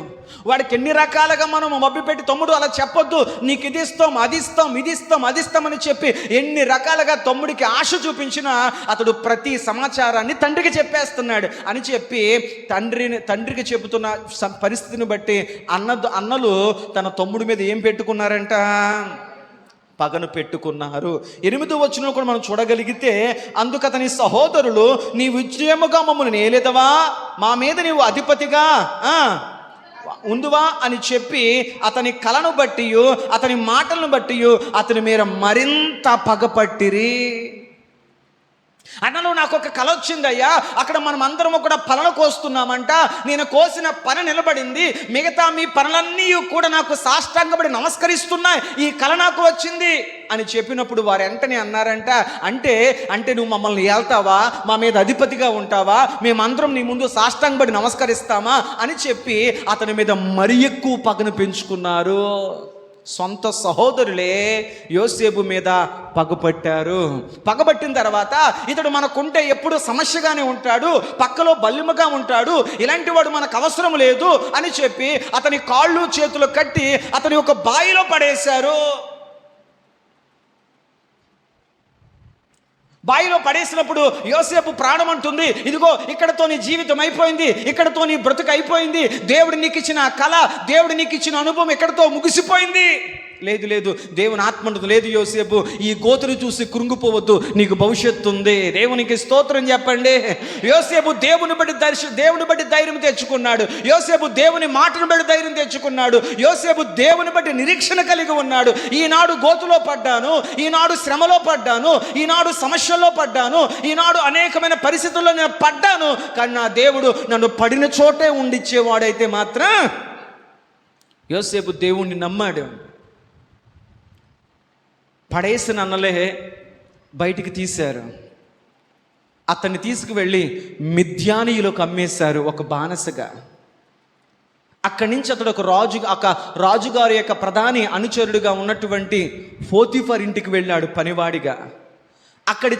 వాడికి ఎన్ని రకాలుగా మనం మభ్యపెట్టి, తమ్ముడు అలా చెప్పొద్దు, నీకు ఇది ఇస్తాం, అది ఇస్తాం అని చెప్పి ఎన్ని రకాలుగా తమ్ముడికి ఆశ చూపించినా అతడు ప్రతి సమాచారాన్ని తండ్రికి చెప్పేస్తున్నాడు అని చెప్పి తండ్రికి చెబుతున్న పరిస్థితిని బట్టి అన్నలు తన తమ్ముడి మీద ఏం పెట్టుకున్నారంట? పగను పెట్టుకున్నారు. 8వ వచనంలో కూడా మనం చూడగలిగితే, అందుకు అతని సహోదరులు, నీ విజయముగా మమ్మల్ని నేలేదవా, మా మీద నీవు అధిపతిగా ఉందువా అని చెప్పి అతని కలను బట్టి, అతని మాటలను బట్టి అతని మీద మరింత పగపట్టిరి. అన్నలు నాకు ఒక కల వచ్చిందయ్యా, అక్కడ మనం అందరము కూడా పనులు కోస్తున్నామంట, నేను కోసిన పని నిలబడింది, మిగతా మీ పనులన్నీ కూడా నాకు సాష్టాంగపడి నమస్కరిస్తున్నాయి, ఈ కల నాకు వచ్చింది అని చెప్పినప్పుడు వారు వెంటనే అన్నారంట, అంటే నువ్వు మమ్మల్ని ఏల్తావా, మా మీద అధిపతిగా ఉంటావా, మేమందరం నీ ముందు సాష్టాంగపడి నమస్కరిస్తామా అని చెప్పి అతని మీద మరి ఎక్కువ పగను పెంచుకున్నారు. సొంత సహోదరులే యోసేపు మీద పగపట్టారు. పగబట్టిన తర్వాత ఇతడు మనకుంటే ఎప్పుడు సమస్యగానే ఉంటాడు, పక్కలో బల్లిమగా ఉంటాడు, ఇలాంటి వాడు మనకు అవసరం లేదు అని చెప్పి అతని కాళ్ళు చేతులు కట్టి అతని ఒక బావిలో పడేశారు. బావిలో పడేసినప్పుడు యోసేపు ప్రాణం అంటుంది, ఇదిగో ఇక్కడతో నీ జీవితం అయిపోయింది, ఇక్కడతో నీ బ్రతుకు అయిపోయింది, దేవుడు నీకు ఇచ్చిన కళ, దేవుడు నీకు ఇచ్చిన అనుభవం ఇక్కడతో ముగిసిపోయింది. లేదు, దేవుని ఆత్మ అంటుంది, లేదు యోసేపు, ఈ గోతును చూసి కృంగిపోవద్దు, నీకు భవిష్యత్తు ఉంది. దేవునికి స్తోత్రం చెప్పండి. యోసేపు దేవుని బట్టి ధైర్యం తెచ్చుకున్నాడు. యోసేపు దేవుని మాటను బట్టి ధైర్యం తెచ్చుకున్నాడు. యోసేపు దేవుని బట్టి నిరీక్షణ కలిగి ఉన్నాడు. ఈనాడు గోతులో పడ్డాను, ఈనాడు శ్రమలో పడ్డాను, ఈనాడు సమస్యల్లో పడ్డాను, ఈనాడు అనేకమైన పరిస్థితుల్లో నేను పడ్డాను, కానీ నా దేవుడు నన్ను పడిన చోటే ఉండిచ్చేవాడైతే మాత్రం యోసేపు దేవుణ్ణి నమ్మాడు. పడేసిన అన్నలే బయటికి తీశారు. అతన్ని తీసుకువెళ్ళి మిద్యానీయులకు అమ్మేశారు ఒక బానిసగా. అక్కడి నుంచి అతడు ఒక రాజుగారి యొక్క ప్రధాని అనుచరుడుగా ఉన్నటువంటి పోతీఫర్ ఇంటికి వెళ్ళాడు పనివాడిగా. అక్కడ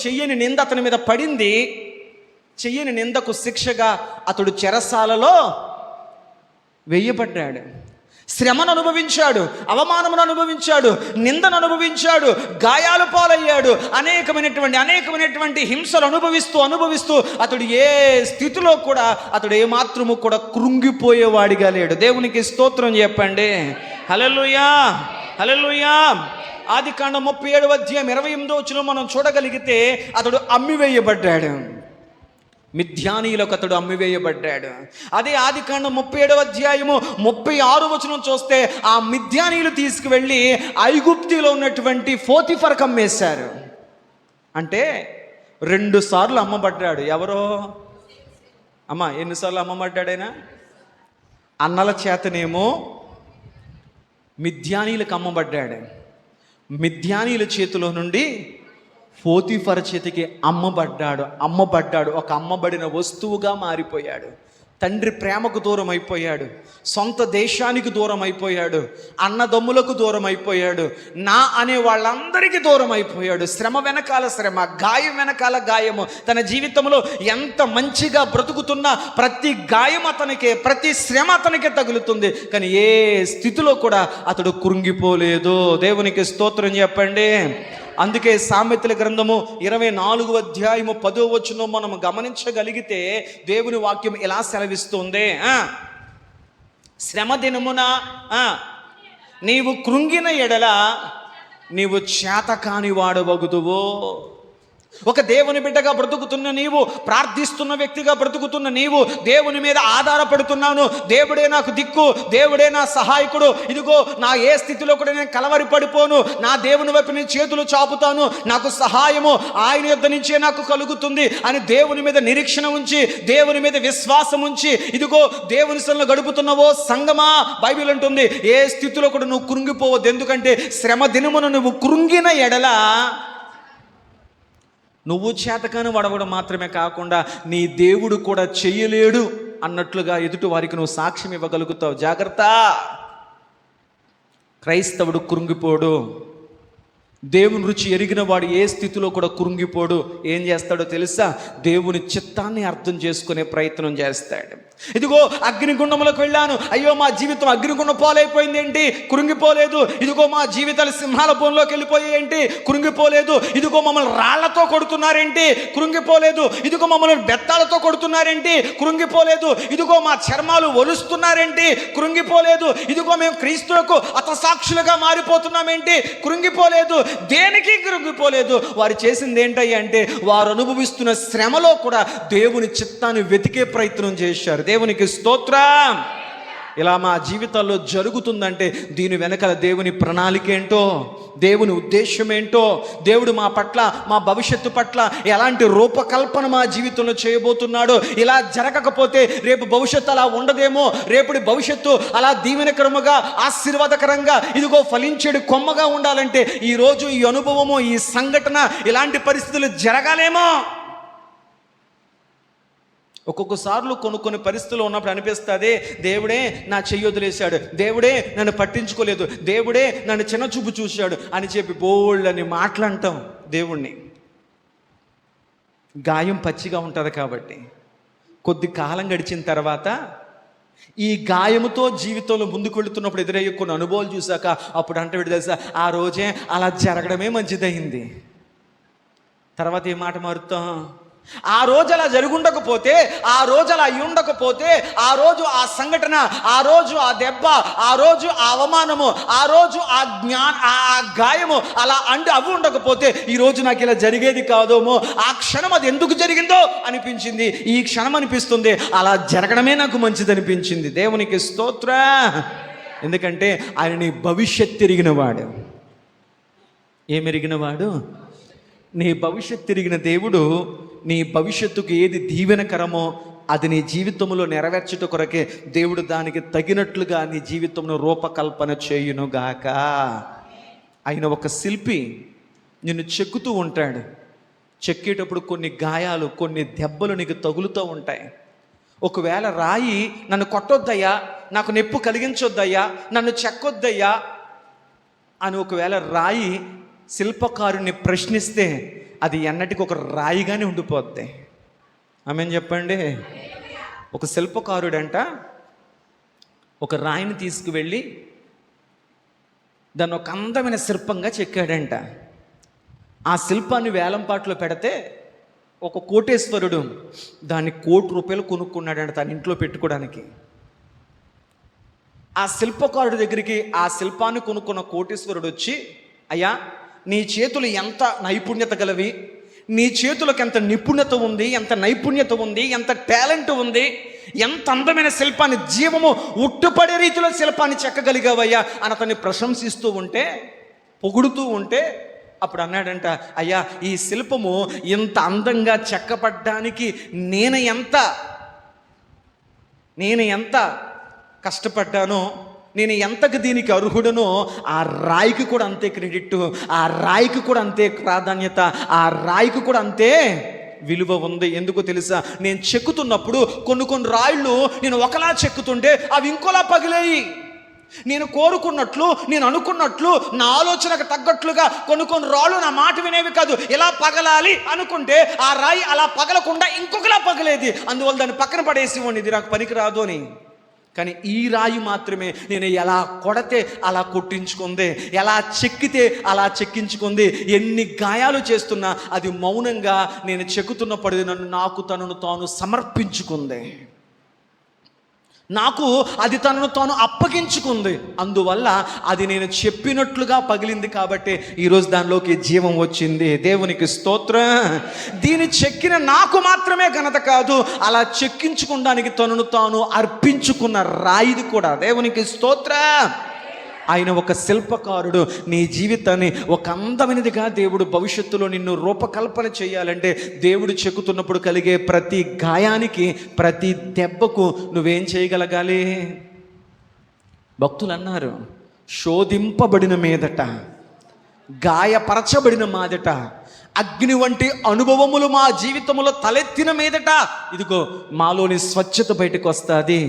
చెయ్యని నింద అతని మీద పడింది. చెయ్యని నిందకు శిక్షగా అతడు చెరసాలలో వేయబడ్డాడు. శ్రమను అనుభవించాడు, అవమానమును అనుభవించాడు, నిందను అనుభవించాడు, గాయాలు పాలయ్యాడు, అనేకమైనటువంటి హింసలు అనుభవిస్తూ అతడు ఏ స్థితిలో కూడా అతడు ఏమాత్రము కూడా కృంగిపోయేవాడిగా లేడు. దేవునికి స్తోత్రం చెప్పండి. హల్లెలూయా, హల్లెలూయా. ఆదికాండం 37వ అధ్యాయం 28వ వచనం మనం చూడగలిగితే అతడు అమ్మివేయబడ్డాడు, మిద్యానీయులకు అతడు అమ్మివేయబడ్డాడు. అదే ఆదికాండం 37వ అధ్యాయము 36వ వచనం చూస్తే ఆ మిద్యానీయులు తీసుకువెళ్ళి ఐగుప్తులో ఉన్నటువంటి పోతీఫర్కు అమ్మేశారు. అంటే 2 సార్లు అమ్మబడ్డాడు. ఎవరో అమ్మ ఎన్నిసార్లు అమ్మబడ్డాడైనా? అన్నల చేతనేమో మిద్యానీయులకు అమ్మబడ్డాడు, మిద్యానీయుల చేతిలో నుండి పోతీఫర్ చేతికి అమ్మబడ్డాడు. ఒక అమ్మబడిన వస్తువుగా మారిపోయాడు. తండ్రి ప్రేమకు దూరం అయిపోయాడు, సొంత దేశానికి దూరం అయిపోయాడు, అన్నదమ్ములకు దూరం అయిపోయాడు, నా అనే వాళ్ళందరికీ దూరం అయిపోయాడు. శ్రమ వెనకాల శ్రమ, గాయం వెనకాల గాయము. తన జీవితంలో ఎంత మంచిగా బ్రతుకుతున్నా ప్రతి గాయం అతనికే, ప్రతి శ్రమ అతనికే తగులుతుంది. కానీ ఏ స్థితిలో కూడా అతడు కృంగిపోలేదు. దేవునికి స్తోత్రం చెప్పండి. అందుకే సామెతల గ్రంథము 24వ అధ్యాయము 10వ వచనం మనం గమనించగలిగితే దేవుని వాక్యం ఎలా సెలవిస్తుంది? శ్రమ దినమున నీవు కృంగిన ఎడల నీవు చేతకాని వాడవగుదువో. ఒక దేవుని బిడ్డగా బ్రతుకుతున్న నీవు, ప్రార్థిస్తున్న వ్యక్తిగా బ్రతుకుతున్న నీవు, దేవుని మీద ఆధారపడుతున్నాను, దేవుడే నాకు దిక్కు, దేవుడే నా సహాయకుడు, ఇదిగో నా ఏ స్థితిలో కూడా నేను కలవరి పడిపోను, నా దేవుని వైపు నేను చేతులు చాపుతాను, నాకు సహాయము ఆయన యొద్ద నుంచే నాకు కలుగుతుంది అని దేవుని మీద నిరీక్షణ ఉంచి, దేవుని మీద విశ్వాసం ఉంచి, ఇదిగో దేవుని సన్నిధిలో గడుపుతున్నావో సంగమా, బైబిల్ అంటుంది ఏ స్థితిలో కూడా నువ్వు కృంగిపోవద్దు. ఎందుకంటే శ్రమ దినమున నువ్వు కృంగిన ఎడల నువ్వు చేతకాని వాడవడం మాత్రమే కాకుండా నీ దేవుడు కూడా చెయ్యలేడు అన్నట్లుగా ఎదుటి వారికి నువ్వు సాక్ష్యం ఇవ్వగలుగుతావు. జాగ్రత్త. క్రైస్తవుడు కృంగిపోడు. దేవుని రుచి ఎరిగిన వాడు ఏ స్థితిలో కూడా కృంగిపోడు. ఏం చేస్తాడో తెలుసా? దేవుని చిత్తాన్ని అర్థం చేసుకునే ప్రయత్నం చేస్తాడు. ఇదిగో అగ్నిగుండంలోకి వెళ్ళాను, అయ్యో మా జీవితం అగ్నిగుండం పాలైపోయింది ఏంటి? కృంగిపోలేదు. ఇదిగో మా జీవితాలు సింహాల బోన్లోకి వెళ్ళిపోయాయి ఏంటి? కృంగిపోలేదు. ఇదిగో మమ్మల్ని రాళ్లతో కొడుతున్నారేంటి? కృంగిపోలేదు. ఇదిగో మమ్మల్ని బెత్తాలతో కొడుతున్నారేంటి? కృంగిపోలేదు. ఇదిగో మా చర్మాలు ఒలుస్తున్నారేంటి? కృంగిపోలేదు. ఇదిగో మేము క్రీస్తులకు హతసాక్షులుగా మారిపోతున్నామేంటి? కృంగిపోలేదు. దేనికి కృంగిపోలేదు. వారు చేసింది ఏంటయ్యా అంటే వారు అనుభవిస్తున్న శ్రమలో కూడా దేవుని చిత్తాన్ని వెతికే ప్రయత్నం చేశారు. దేవునికి స్తోత్రం. ఇలా మా జీవితాల్లో జరుగుతుందంటే దీని వెనకాల దేవుని ప్రణాళిక ఏంటో, దేవుని ఉద్దేశం ఏంటో, దేవుడు మా పట్ల, మా భవిష్యత్తు పట్ల ఎలాంటి రూపకల్పన మా జీవితంలో చేయబోతున్నాడో, ఇలా జరగకపోతే రేపు భవిష్యత్తు అలా ఉండదేమో, రేపటి భవిష్యత్తు అలా దీవెనకరముగా, ఆశీర్వాదకరంగా, ఇదిగో ఫలించేడు కొమ్మగా ఉండాలంటే ఈరోజు ఈ అనుభవము, ఈ సంఘటన, ఇలాంటి పరిస్థితులు జరగాలేమో. ఒక్కొక్కసార్లు కొన్ని పరిస్థితులు ఉన్నప్పుడు అనిపిస్తుంది, దేవుడే నా చెయ్యి వదిలేశాడు, దేవుడే నన్ను పట్టించుకోలేదు, దేవుడే నన్ను చిన్న చూపు చూశాడు అని చెప్పి బోల్డని మాటలంటాం దేవుణ్ణి. గాయం పచ్చిగా ఉంటుంది కాబట్టి కొద్ది కాలం గడిచిన తర్వాత ఈ గాయముతో జీవితంలో ముందుకు వెళుతున్నప్పుడు ఎదురయ్యే కొన్ని అనుభవాలు చూశాక అప్పుడు అంటే తెలుసా, ఆ రోజే అలా జరగడమే మంచిదయింది. తర్వాత ఏ మాట మారుతాం? ఆ రోజు అలా జరుగుండకపోతే, ఆ రోజు అలా అయి ఉండకపోతే, ఆ రోజు ఆ సంఘటన, ఆ రోజు ఆ దెబ్బ, ఆ రోజు ఆ అవమానము, ఆ రోజు ఆ గాయము అలా అవి ఉండకపోతే ఈరోజు నాకు ఇలా జరిగేది కాదేమో. ఆ క్షణం అది ఎందుకు జరిగిందో అనిపించింది. ఈ క్షణం అనిపిస్తుంది అలా జరగడమే నాకు మంచిది అనిపించింది. దేవునికి స్తోత్రం. ఎందుకంటే ఆయన నీ భవిష్యత్తు ఎరిగినవాడు. ఏమెరిగినవాడు? నీ భవిష్యత్తు ఎరిగిన దేవుడు నీ భవిష్యత్తుకు ఏది దీవెనకరమో అది నీ జీవితంలో నెరవేర్చుట కొరకే దేవుడు దానికి తగినట్లుగా నీ జీవితంలో రూపకల్పన చేయునుగాక. ఆయన ఒక శిల్పి, నిన్ను చెక్కుతూ ఉంటాడు. చెక్కేటప్పుడు కొన్ని గాయాలు, కొన్ని దెబ్బలు నీకు తగులుతూ ఉంటాయి. ఒకవేళ రాయి నన్ను కొట్టొద్దయ్యా, నాకు నొప్పి కలిగించొద్దయ్యా, నన్ను చెక్కొద్దయ్యా అని ఒకవేళ రాయి శిల్పకారుని ప్రశ్నిస్తే అది ఎన్నటికి ఒక రాయిగానే ఉండిపోద్ది. ఆమేన్ చెప్పండి. ఒక శిల్పకారుడంట ఒక రాయిని తీసుకువెళ్ళి దాన్ని ఒక అందమైన శిల్పంగా చెక్కాడంట. ఆ శిల్పాన్ని వేలంపాట్లో పెడితే ఒక కోటేశ్వరుడు దాన్ని ₹1,00,00,000 కొనుక్కున్నాడంట తన ఇంట్లో పెట్టుకోవడానికి. ఆ శిల్పకారుడి దగ్గరికి ఆ శిల్పాన్ని కొనుక్కున్న కోటేశ్వరుడు వచ్చి, అయ్యా నీ చేతులు ఎంత నైపుణ్యత గలవి, నీ చేతులకు ఎంత నిపుణత ఉంది, ఎంత నైపుణ్యత ఉంది, ఎంత టాలెంట్ ఉంది, ఎంత అందమైన శిల్పాన్ని, జీవము ఉట్టుపడే రీతిలో శిల్పాన్ని చెక్కగలిగావయ్యా అని అతన్ని ప్రశంసిస్తూ ఉంటే, పొగుడుతూ ఉంటే, అప్పుడు అన్నాడంట, అయ్యా ఈ శిల్పము ఇంత అందంగా చెక్కబడ్డానికి నేను ఎంత కష్టపడ్డానో, నేను ఎంతకు దీనికి అర్హుడనో ఆ రాయికి కూడా అంతే క్రెడిట్, ఆ రాయికి కూడా అంతే ప్రాధాన్యత, ఆ రాయికి కూడా అంతే విలువ ఉంది. ఎందుకో తెలుసా? నేను చెక్కుతున్నప్పుడు కొన్ని రాళ్ళు నేను ఒకలా చెక్కుతుంటే అవి ఇంకోలా పగిలేయి. నేను కోరుకున్నట్లు, నేను అనుకున్నట్లు, నా ఆలోచనకు తగ్గట్లుగా కొన్ని రాళ్ళు నా మాట వినేవి కాదు. ఎలా పగలాలి అనుకుంటే ఆ రాయి అలా పగలకుండా ఇంకొకలా పగలేది. అందువల్ల దాన్ని పక్కన పడేసి ఇది నాకు పనికి రాదు అని. కానీ ఈ రాయి మాత్రమే నేను ఎలా కొడితే అలా కొట్టించుకుంది, ఎలా చెక్కితే అలా చెక్కించుకుంది. ఎన్ని గాయాలు చేస్తున్నా అది మౌనంగా నేను చెక్కుతున్నప్పుడు నాకు తనను తాను సమర్పించుకుంది, నాకు అది తనను తాను అప్పగించుకుంది. అందువల్ల అది నేను చెప్పినట్లుగా పగిలింది కాబట్టి ఈరోజు దానిలోకి జీవం వచ్చింది. దేవునికి స్తోత్రం. దీన్ని చెక్కిన నాకు మాత్రమే ఘనత కాదు, అలా చెక్కించుకోవడానికి తనను తాను అర్పించుకున్న రాయిది కూడా. దేవునికి స్తోత్రం. ఆయన ఒక శిల్పకారుడు. నీ జీవితాన్ని ఒక అందమైనదిగా దేవుడు భవిష్యత్తులో నిన్ను రూపకల్పన చేయాలంటే దేవుడు చెక్కుతున్నప్పుడు కలిగే ప్రతి గాయానికి, ప్రతి దెబ్బకు నువ్వేం చేయగలగాలి? భక్తులు అన్నారు, శోధింపబడిన మీదట, గాయపరచబడిన మాదట, అగ్ని వంటి అనుభవములు మా జీవితంలో తలెత్తిన మీదట ఇదిగో మాలోని స్వచ్ఛత బయటకు వస్తుంది,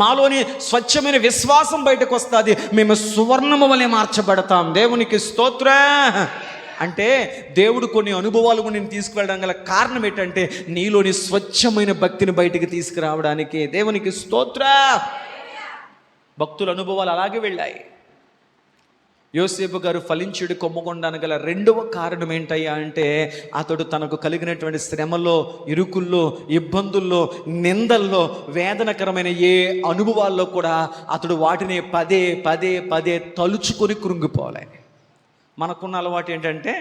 మాలోని స్వచ్ఛమైన విశ్వాసం బయటకు వస్తుంది, మేము సువర్ణము వలె మార్చబడతాం. దేవునికి స్తోత్రం. అంటే దేవుడు కొన్ని అనుభవాలు నేను తీసుకువెళ్ళడం గల కారణం ఏంటంటే నీలోని స్వచ్ఛమైన భక్తిని బయటికి తీసుకురావడానికి. దేవునికి స్తోత్రం. భక్తుల అనుభవాలు అలాగే వెళ్ళాయి. యోసేపు గారు ఫలించుడి కొమ్మగొండానికి గల రెండవ కారణం ఏంటయ్యా అంటే అతడు తనకు కలిగినటువంటి శ్రమల్లో, ఇరుకుల్లో, ఇబ్బందుల్లో, నిందల్లో, వేదనకరమైన ఏ అనుభవాల్లో కూడా అతడు వాటిని పదే పదే పదే తలుచుకొని కృంగిపోలే. మనకున్న అలవాటు ఏంటంటే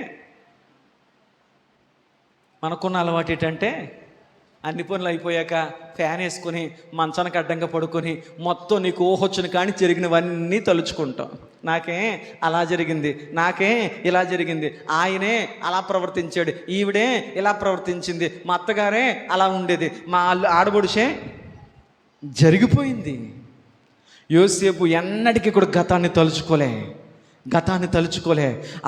అన్ని పనులు అయిపోయాక ఫ్యాన్ వేసుకొని మంచానికి అడ్డంగా పడుకొని మొత్తం నీకు ఊహొచ్చును కానీ జరిగినవన్నీ తలుచుకుంటాం. నాకే అలా జరిగింది, నాకే ఇలా జరిగింది, ఆయనే అలా ప్రవర్తించాడు, ఈవిడే ఇలా ప్రవర్తించింది, మా అత్తగారే అలా ఉండేది, మా ఆడబొడిసే జరిగిపోయింది. యోసేపు ఎన్నటికీ కూడా గతాన్ని తలుచుకోలే.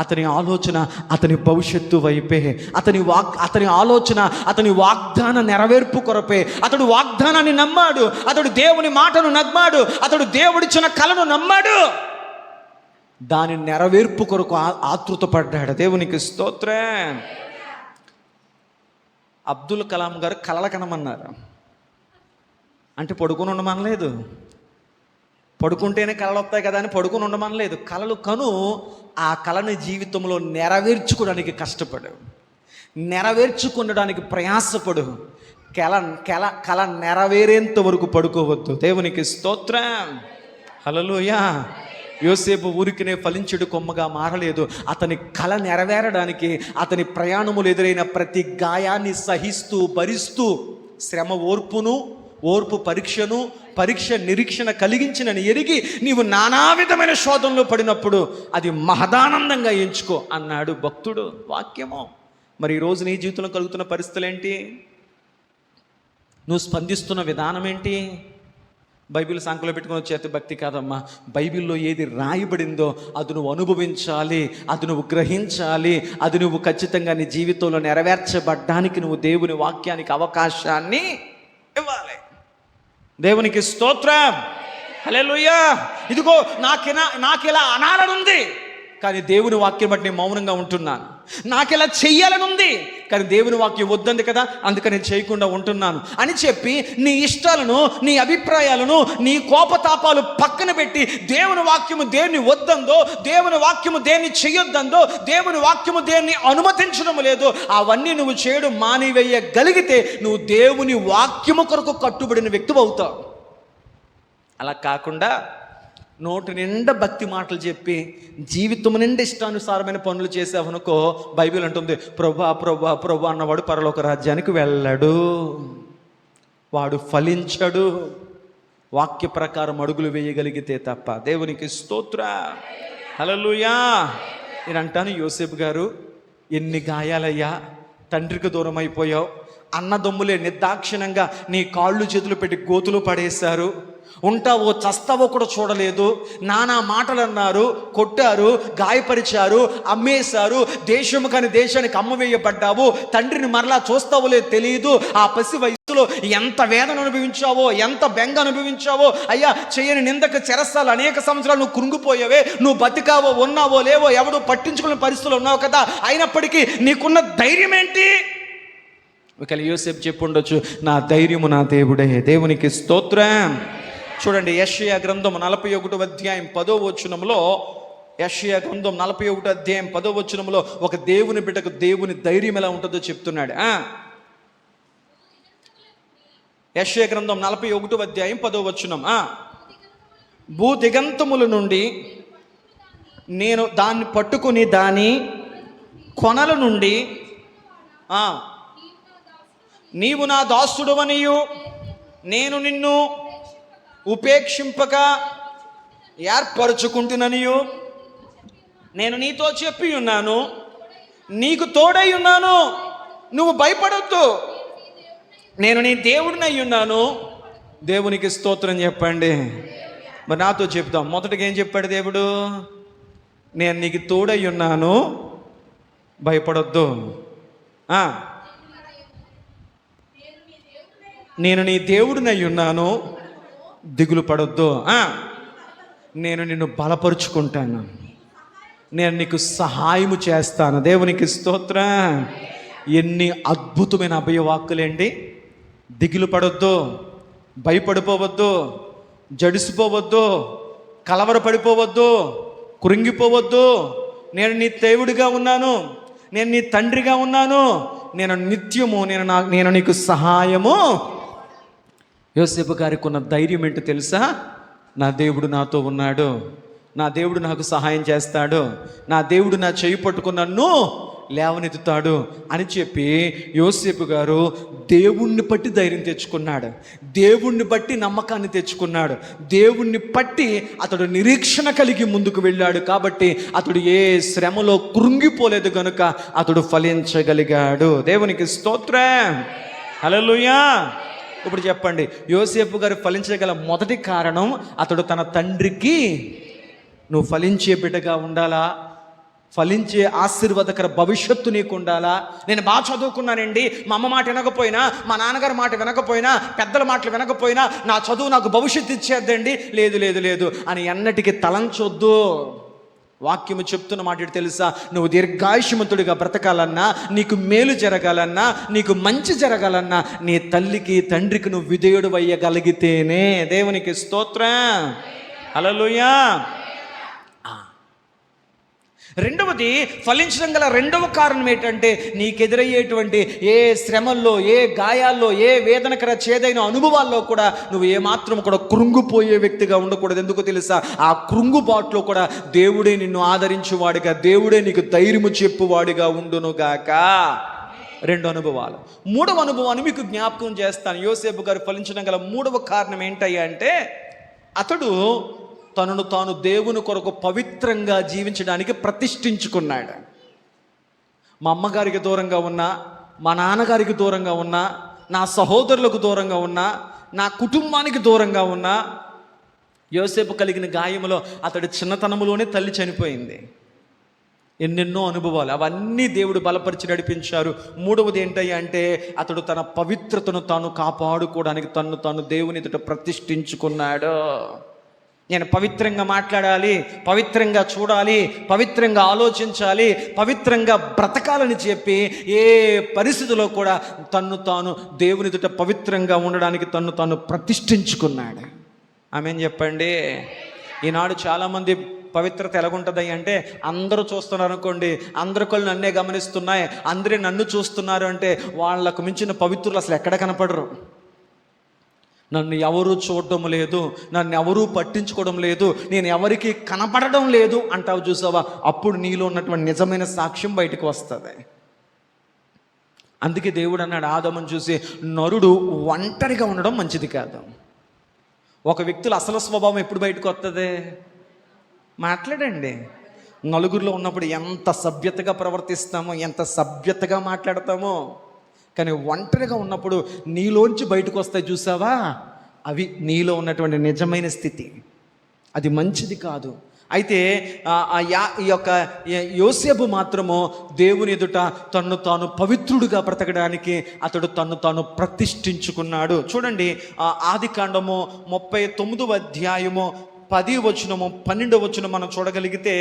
అతని ఆలోచన అతని భవిష్యత్తు వైపే, అతని ఆలోచన అతని వాగ్దాన నెరవేర్పు కొరపే. అతడు వాగ్దానాన్ని నమ్మాడు, అతడు దేవుని మాటను నమ్మాడు, అతడు దేవుడిచ్చిన కలను నమ్మాడు, దాని నెరవేర్పు కొరకు ఆతృతపడ్డాడు. దేవునికి స్తోత్రం. అబ్దుల్ కలాం గారు కలల కనమన్నారు. అంటే పడుకుని ఉండమనలేదు, పడుకుంటేనే కళలు వస్తాయి కదా అని పడుకుని ఉండమనలేదు. కళలు కను, ఆ కళని జీవితంలో నెరవేర్చుకోవడానికి కష్టపడు, నెరవేర్చుకునడానికి ప్రయాసపడు. కళ నెరవేరేంత వరకు పడుకోవద్దు. దేవునికి స్తోత్రం. హల్లెలూయా. యోసేపు ఊరికినే ఫలించుడు కొమ్మగా మారలేదు. అతని కళ నెరవేరడానికి అతని ప్రయాణములు ఎదురైన ప్రతి గాయాన్ని సహిస్తూ భరిస్తూ శ్రమ ఓర్పు పరీక్ష నిరీక్షణ కలిగించినని ఎరిగి నీవు నానా విధమైన శోధనలో పడినప్పుడు అది మహదానందంగా ఎంచుకో అన్నాడు భక్తుడు. వాక్యము. మరి ఈరోజు నీ జీవితంలో కలుగుతున్న పరిస్థితులు ఏంటి? నువ్వు స్పందిస్తున్న విధానం ఏంటి? బైబిల్ సంకలో పెట్టుకుని వచ్చేది భక్తి కాదమ్మా. బైబిల్లో ఏది రాయబడిందో అది నువ్వు అనుభవించాలి, అది నువ్వు గ్రహించాలి, అది నువ్వు ఖచ్చితంగా నీ జీవితంలో నెరవేర్చబడ్డానికి నువ్వు దేవుని వాక్యానికి అవకాశాన్ని ఇవ్వాలి. దేవునికి స్తోత్రం. హల్లెలూయా. ఇదిగో నాకెలా అనాలనుంది, కానీ దేవుని వాక్యం బట్టి నేను మౌనంగా ఉంటున్నాను. నాకెలా చెయ్యాలనుంది, కానీ దేవుని వాక్యం వద్దంది కదా, అందుకని నేను చేయకుండా ఉంటున్నాను అని చెప్పి నీ ఇష్టాలను, నీ అభిప్రాయాలను, నీ కోపతాపాలు పక్కన పెట్టి దేవుని వాక్యము దేన్ని వద్దందో, దేవుని వాక్యము దేన్ని చెయ్యొద్దందో, దేవుని వాక్యము దేన్ని అనుమతించడం లేదు, అవన్నీ నువ్వు చేయడం మానివేయగలిగితే నువ్వు దేవుని వాక్యము కొరకు కట్టుబడిన వ్యక్తి అవుతావు. అలా కాకుండా నోటి నిండా భక్తి మాటలు చెప్పి జీవితం నిండా ఇష్టానుసారమైన పనులు చేసావనుకో, బైబిల్ అంటుంది ప్రభా ప్రభా ప్రభా అన్నవాడు పరలోక రాజ్యానికి వెళ్ళడు, వాడు ఫలించడు. వాక్య ప్రకారం అడుగులు వేయగలిగితే తప్ప. దేవునికి స్తోత్ర, హల్లెలూయా. నేను అంటాను, యోసేపు గారు ఎన్ని గాయాలయ్యా, తండ్రికి దూరం అయిపోయావు, అన్నదమ్ములే నిర్దాక్షిణంగా నీ కాళ్ళు చేతులు పెట్టి గోతులు పడేశారు, ఉంటావో చస్తావో కూడా చూడలేదు, నానా మాటలు అన్నారు, కొట్టారు, గాయపరిచారు, అమ్మేశారు, దేశము కాని దేశానికి అమ్మవేయబడ్డావు, తండ్రిని మరలా చూస్తావో లేదు తెలియదు, ఆ పసి వయసులో ఎంత వేదన అనుభవించావో, ఎంత బెంగ అనుభవించావో, అయ్యా చేయని నిందకు చెరసాలు అనేక సంవత్సరాలు నువ్వు కృంగిపోయావే, నువ్వు బతికావో ఉన్నావో లేవో ఎవడో పట్టించుకునే పరిస్థితులు ఉన్నావు కదా, అయినప్పటికీ నీకున్న ధైర్యం ఏంటి? ఒకవేళ యోసేపు చెప్పుండొచ్చు, నా ధైర్యము నా దేవుడే. దేవునికి స్తోత్రం. చూడండి, యెషయా గ్రంథం 41వ అధ్యాయం 10వ వచనంలో, యెషయా గ్రంథం 41వ అధ్యాయం 10వ వచనంలో ఒక దేవుని బిడ్డకు దేవుని ధైర్యం ఎలా ఉంటుందో చెప్తున్నాడు. యెషయా గ్రంథం 41వ అధ్యాయం 10వ వచనం, భూ దిగంతముల నుండి నేను దాన్ని పట్టుకుని దాని కొనల నుండి నీవు నా దాసుడవనియు నేను నిన్ను ఉపేక్షింపక ఏర్పరచుకుంటుననియు నేను నీతో చెప్పి ఉన్నాను, నీకు తోడై ఉన్నాను, నువ్వు భయపడొద్దు, నేను నీ దేవుడినై ఉన్నాను. దేవునికి స్తోత్రం చెప్పండి. మరి నాతో చెప్తాం. మొదటిగా ఏం చెప్పాడు దేవుడు? నేను నీకు తోడై ఉన్నాను, భయపడొద్దు. నేను నీ దేవుడినై ఉన్నాను, దిగులు పడొద్దు. నేను నిన్ను బలపరుచుకుంటాను, నేను నీకు సహాయము చేస్తాను. దేవునికి స్తోత్రం. ఎన్ని అద్భుతమైన అభయవాక్కులేండి. దిగులు పడొద్దు, భయపడిపోవద్దు, జడిసిపోవద్దు, కలవరపడిపోవద్దు, కృంగిపోవద్దు. నేను నీ దేవుడిగా ఉన్నాను, నేను నీ తండ్రిగా ఉన్నాను, నేను నిత్యము నేను నీకు సహాయము. యోసేపు గారికి ఉన్న ధైర్యం ఏంటో తెలుసా? నా దేవుడు నాతో ఉన్నాడు, నా దేవుడు నాకు సహాయం చేస్తాడు, నా దేవుడు నా చేయి పట్టుకుని నన్ను లేవనెత్తుతాడు అని చెప్పి యోసేపు గారు దేవుణ్ణి బట్టి ధైర్యం తెచ్చుకున్నాడు, దేవుణ్ణి బట్టి నమ్మకాన్ని తెచ్చుకున్నాడు, దేవుణ్ణి బట్టి అతడు నిరీక్షణ కలిగి ముందుకు వెళ్ళాడు. కాబట్టి అతడు ఏ శ్రమలో కృంగిపోలేదు కనుక అతడు ఫలించగలిగాడు. దేవునికి స్తోత్రం, హల్లెలూయా. ఇప్పుడు చెప్పండి, యోసేపు గారు ఫలించగల మొదటి కారణం అతడు తన తండ్రికి, నువ్వు ఫలించే బిడ్డగా ఉండాలా, ఫలించే ఆశీర్వాదకర భవిష్యత్తు నీకు ఉండాలా. నేను బాగా చదువుకున్నానండి, మా అమ్మ మాట వినకపోయినా, మా నాన్నగారి మాట వినకపోయినా, పెద్దల మాటలు వినకపోయినా నా చదువు నాకు భవిష్యత్తు ఇచ్చేద్దండి, లేదు లేదు లేదు అని ఎన్నటికీ తలంచొద్దు. వాక్యము చెప్తున్న మాట తెలుసా? నువ్వు దీర్ఘాయుష్మంతుడిగా బ్రతకాలన్నా, నీకు మేలు జరగాలన్నా, నీకు మంచి జరగాలన్నా నీ తల్లికి తండ్రికి నువ్వు విధేయుడు అయ్యగలిగితేనే. దేవునికి స్తోత్రం, హల్లెలూయా. రెండవది, ఫలించడం గల రెండవ కారణం ఏంటంటే నీకెదురయ్యేటువంటి ఏ శ్రమల్లో, ఏ గాయాల్లో, ఏ వేదనకర చేదైన అనుభవాల్లో కూడా నువ్వు ఏమాత్రం కూడా కృంగిపోయే వ్యక్తిగా ఉండకూడదు. ఎందుకు తెలుసా? ఆ కృంగుబాటులో కూడా దేవుడే నిన్ను ఆదరించువాడిగా, దేవుడే నీకు ధైర్యము చెప్పువాడిగా ఉండునుగాక. రెండు అనుభవాలు. మూడవ అనుభవాన్ని మీకు జ్ఞాపకం చేస్తాను. యోసేపు గారు ఫలించడం గల మూడవ కారణం ఏంటయ్యా అంటే అతడు తనను తాను దేవుని కొరకు పవిత్రంగా జీవించడానికి ప్రతిష్ఠించుకున్నాడు. మా అమ్మగారికి దూరంగా ఉన్నా, మా నాన్నగారికి దూరంగా ఉన్నా, నా సహోదరులకు దూరంగా ఉన్నా, నా కుటుంబానికి దూరంగా ఉన్నా, యోసేపు కలిగిన గాయములో అతడి చిన్నతనములోనే తల్లి చనిపోయింది. ఎన్నెన్నో అనుభవాలు, అవన్నీ దేవుడు బలపరిచి నడిపించారు. మూడవది ఏంటయ్యా అంటే అతడు తన పవిత్రతను తాను కాపాడుకోవడానికి తను తాను దేవుని ఎదుట ప్రతిష్ఠించుకున్నాడు. నేను పవిత్రంగా మాట్లాడాలి, పవిత్రంగా చూడాలి, పవిత్రంగా ఆలోచించాలి, పవిత్రంగా బ్రతకాలని చెప్పి ఏ పరిస్థితిలో కూడా తన్ను తాను దేవుని ఎదుట పవిత్రంగా ఉండడానికి తన్ను తాను ప్రతిష్ఠించుకున్నాడు. ఆమేన్ చెప్పండి. ఈనాడు చాలామంది పవిత్రత ఎలాగుంటుంది అంటే, అందరూ చూస్తున్నారు అనుకోండి, అందరి కళ్ళు నన్నే గమనిస్తున్నాయి, అందరూ నన్ను చూస్తున్నారు అంటే వాళ్ళకు మించిన పవిత్రులు అసలు ఎక్కడ కనపడరు. నన్ను ఎవరూ చూడడం లేదు, నన్ను ఎవరూ పట్టించుకోవడం లేదు, నేను ఎవరికి కనపడడం లేదు అంటావు చూసావా, అప్పుడు నీలో ఉన్నటువంటి నిజమైన సాక్ష్యం బయటకు వస్తుంది. అందుకే దేవుడు అన్నాడు ఆదామును చూసి, నరుడు ఒంటరిగా ఉండడం మంచిది కాదు. ఒక వ్యక్తుల అసలు స్వభావం ఎప్పుడు బయటకు వస్తుంది? మాట్లాడండి. నలుగురిలో ఉన్నప్పుడు ఎంత సభ్యతగా ప్రవర్తిస్తామో, ఎంత సభ్యతగా మాట్లాడతామో, కానీ ఒంటరిగా ఉన్నప్పుడు నీలోంచి బయటకు వస్తాయి చూసావా, అవి నీలో ఉన్నటువంటి నిజమైన స్థితి. అది మంచిది కాదు. అయితే ఈ యొక్క యోసేపు మాత్రము దేవుని ఎదుట తన్ను తాను పవిత్రుడిగా బ్రతకడానికి అతడు తన్ను తాను ప్రతిష్ఠించుకున్నాడు. చూడండి, ఆదికాండము 39వ అధ్యాయము 10వ వచనము 12వ వచనం మనం చూడగలిగితే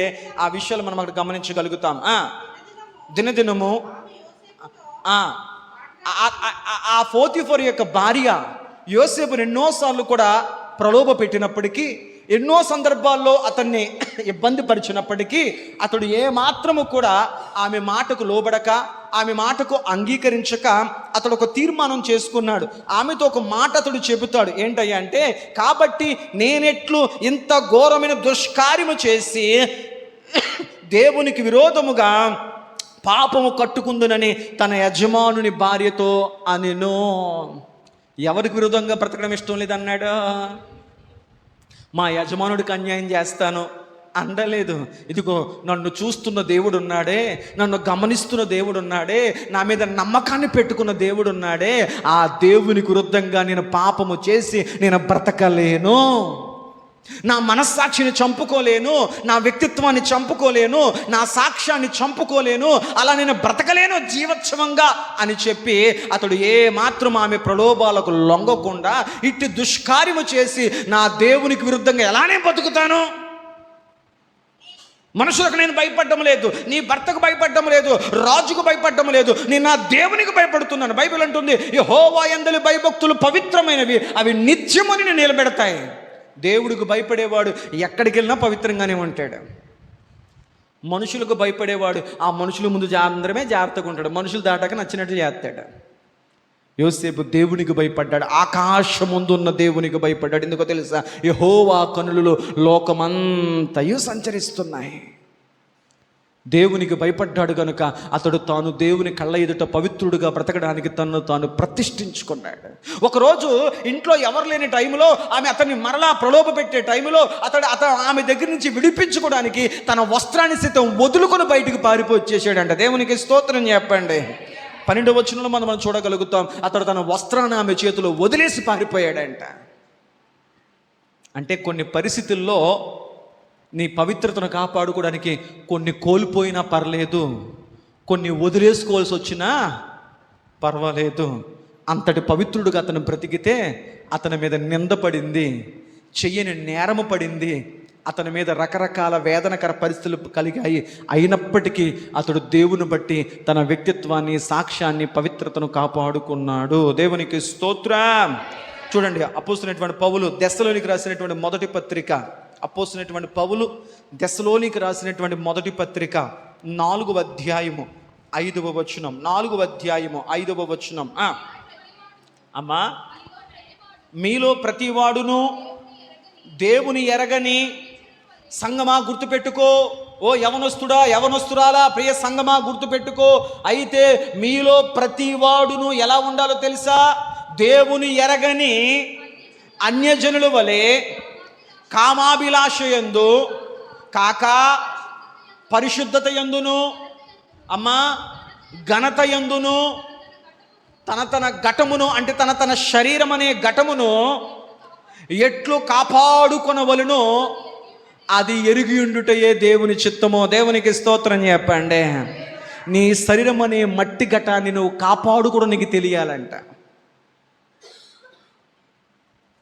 ఆ విషయాలు మనం అక్కడ గమనించగలుగుతాం. దినదినము ఆ పోతీఫరు యొక్క భార్య యోసేపుని ఎన్నోసార్లు కూడా ప్రలోభ పెట్టినప్పటికీ, ఎన్నో సందర్భాల్లో అతన్ని ఇబ్బంది పరిచినప్పటికీ అతడు ఏ మాత్రము కూడా ఆమె మాటకు లోబడక, ఆమె మాటకు అంగీకరించక అతడు ఒక తీర్మానం చేసుకున్నాడు. ఆమెతో ఒక మాట అతడు చెబుతాడు. ఏంటయ్యా అంటే, కాబట్టి నేనెట్లు ఇంత ఘోరమైన దుష్కార్యము చేసి దేవునికి విరోధముగా పాపము కట్టుకుందునని తన యజమానుని భార్యతో అనెను. ఎవరికి విరోధంగా బ్రతకడం ఇష్టం లేదన్నాడు? మా యజమానుడికి అన్యాయం చేస్తాను అనలేదు. ఇదిగో నన్ను చూస్తున్న దేవుడు ఉన్నాడే, నన్ను గమనిస్తున్న దేవుడు ఉన్నాడే, నా మీద నమ్మకాన్ని పెట్టుకున్న దేవుడు ఉన్నాడే, ఆ దేవునికి విరుద్ధంగా నేను పాపము చేసి నేను బ్రతకలేను. నా మనస్సాక్షిని చంపుకోలేను, నా వ్యక్తిత్వాన్ని చంపుకోలేను, నా సాక్ష్యాన్ని చంపుకోలేను, అలా నేను బ్రతకలేను జీవోత్సవంగా అని చెప్పి అతడు ఏ మాత్రం ఆమె ప్రలోభాలకు లొంగకుండా ఇట్టి దుష్కార్యము చేసి నా దేవునికి విరుద్ధంగా ఎలానే బతుకుతాను, మనుషులకు నేను భయపడడం లేదు, నీ భర్తకు భయపడడం లేదు, రాజుకు భయపడడం లేదు, నేను నా దేవునికి భయపడుతున్నాను. బైబిల్ అంటుంది, యెహోవా యందలి భయభక్తులు పవిత్రమైనవి, అవి నిత్యముని నిలబెడతాయి. దేవుడికి భయపడేవాడు ఎక్కడికి వెళ్ళినా పవిత్రంగానే ఉంటాడు. మనుషులకు భయపడేవాడు ఆ మనుషుల ముందు అందరమే జాగ్రత్తగా ఉంటాడు, మనుషులు దాటాక నచ్చినట్టు చేస్తాడు. యోసేపు దేవునికి భయపడ్డాడు, ఆకాశముందున్న దేవునికి భయపడ్డాడు. ఎందుకో తెలుసా? యెహోవా కనులలో లోకమంతయు సంచరిస్తున్నాయి. దేవునికి భయపడ్డాడు కనుక అతడు తాను దేవుని కళ్ళ ఎదుట పవిత్రుడిగా బ్రతకడానికి తను తాను ప్రతిష్ఠించుకున్నాడు. ఒకరోజు ఇంట్లో ఎవరు లేని టైంలో ఆమె అతన్ని మరలా ప్రలోభ పెట్టే టైంలో అతడు ఆమె దగ్గర నుంచి విడిపించుకోవడానికి తన వస్త్రాన్ని సైతం వదులుకొని బయటికి పారిపోయి వచ్చేసాడంట. దేవునికి స్తోత్రం చెప్పండి. 12వ వచనంలో మనం చూడగలుగుతాం, అతడు తన వస్త్రాన్ని ఆమె చేతిలో వదిలేసి పారిపోయాడంట. అంటే కొన్ని పరిస్థితుల్లో నీ పవిత్రతను కాపాడుకోవడానికి కొన్ని కోల్పోయినా పర్లేదు, కొన్ని వదిలేసుకోవాల్సి వచ్చినా పర్వాలేదు. అంతటి పవిత్రుడుగా అతను బ్రతికితే అతని మీద నింద పడింది, చెయ్యని నేరము పడింది, అతని మీద రకరకాల వేదనకర పరిస్థితులు కలిగాయి. అయినప్పటికీ అతడు దేవుని బట్టి తన వ్యక్తిత్వాన్ని, సాక్ష్యాన్ని, పవిత్రతను కాపాడుకున్నాడు. దేవునికి స్తోత్రం. చూడండి, అపోస్తులైనటువంటి పౌలు దెస్సలోనికి రాసినటువంటి మొదటి పత్రిక, అపోస్తులైనటువంటి పౌలు దెస్సలోనికి రాసినటువంటి మొదటి పత్రిక 4వ అధ్యాయము 5వ వచనం, 4వ అధ్యాయము 5వ వచనం. అమ్మా, మీలో ప్రతివాడును దేవుని ఎరగని సంగమా గుర్తుపెట్టుకో. ఓ యవనస్తుడా, యవనస్తురాలా, ప్రియ సంగమా గుర్తుపెట్టుకో. అయితే మీలో ప్రతివాడును ఎలా ఉండాలో తెలుసా? దేవుని ఎరగని అన్యజనుల వలె కామాభిలాషయందు కాక పరిశుద్ధత యందును, అమ్మా, ఘనత యందును, తన ఘటమును అంటే తన శరీరం అనే ఘటమును ఎట్లు కాపాడుకొనవలెనో అది ఎరిగి ఉండుటయే దేవుని చిత్తమో. దేవునికి స్తోత్రం చెప్పండి. నీ శరీరం అనే మట్టి ఘటాన్ని నువ్వు కాపాడుకోవడం నీకు తెలియాలంట.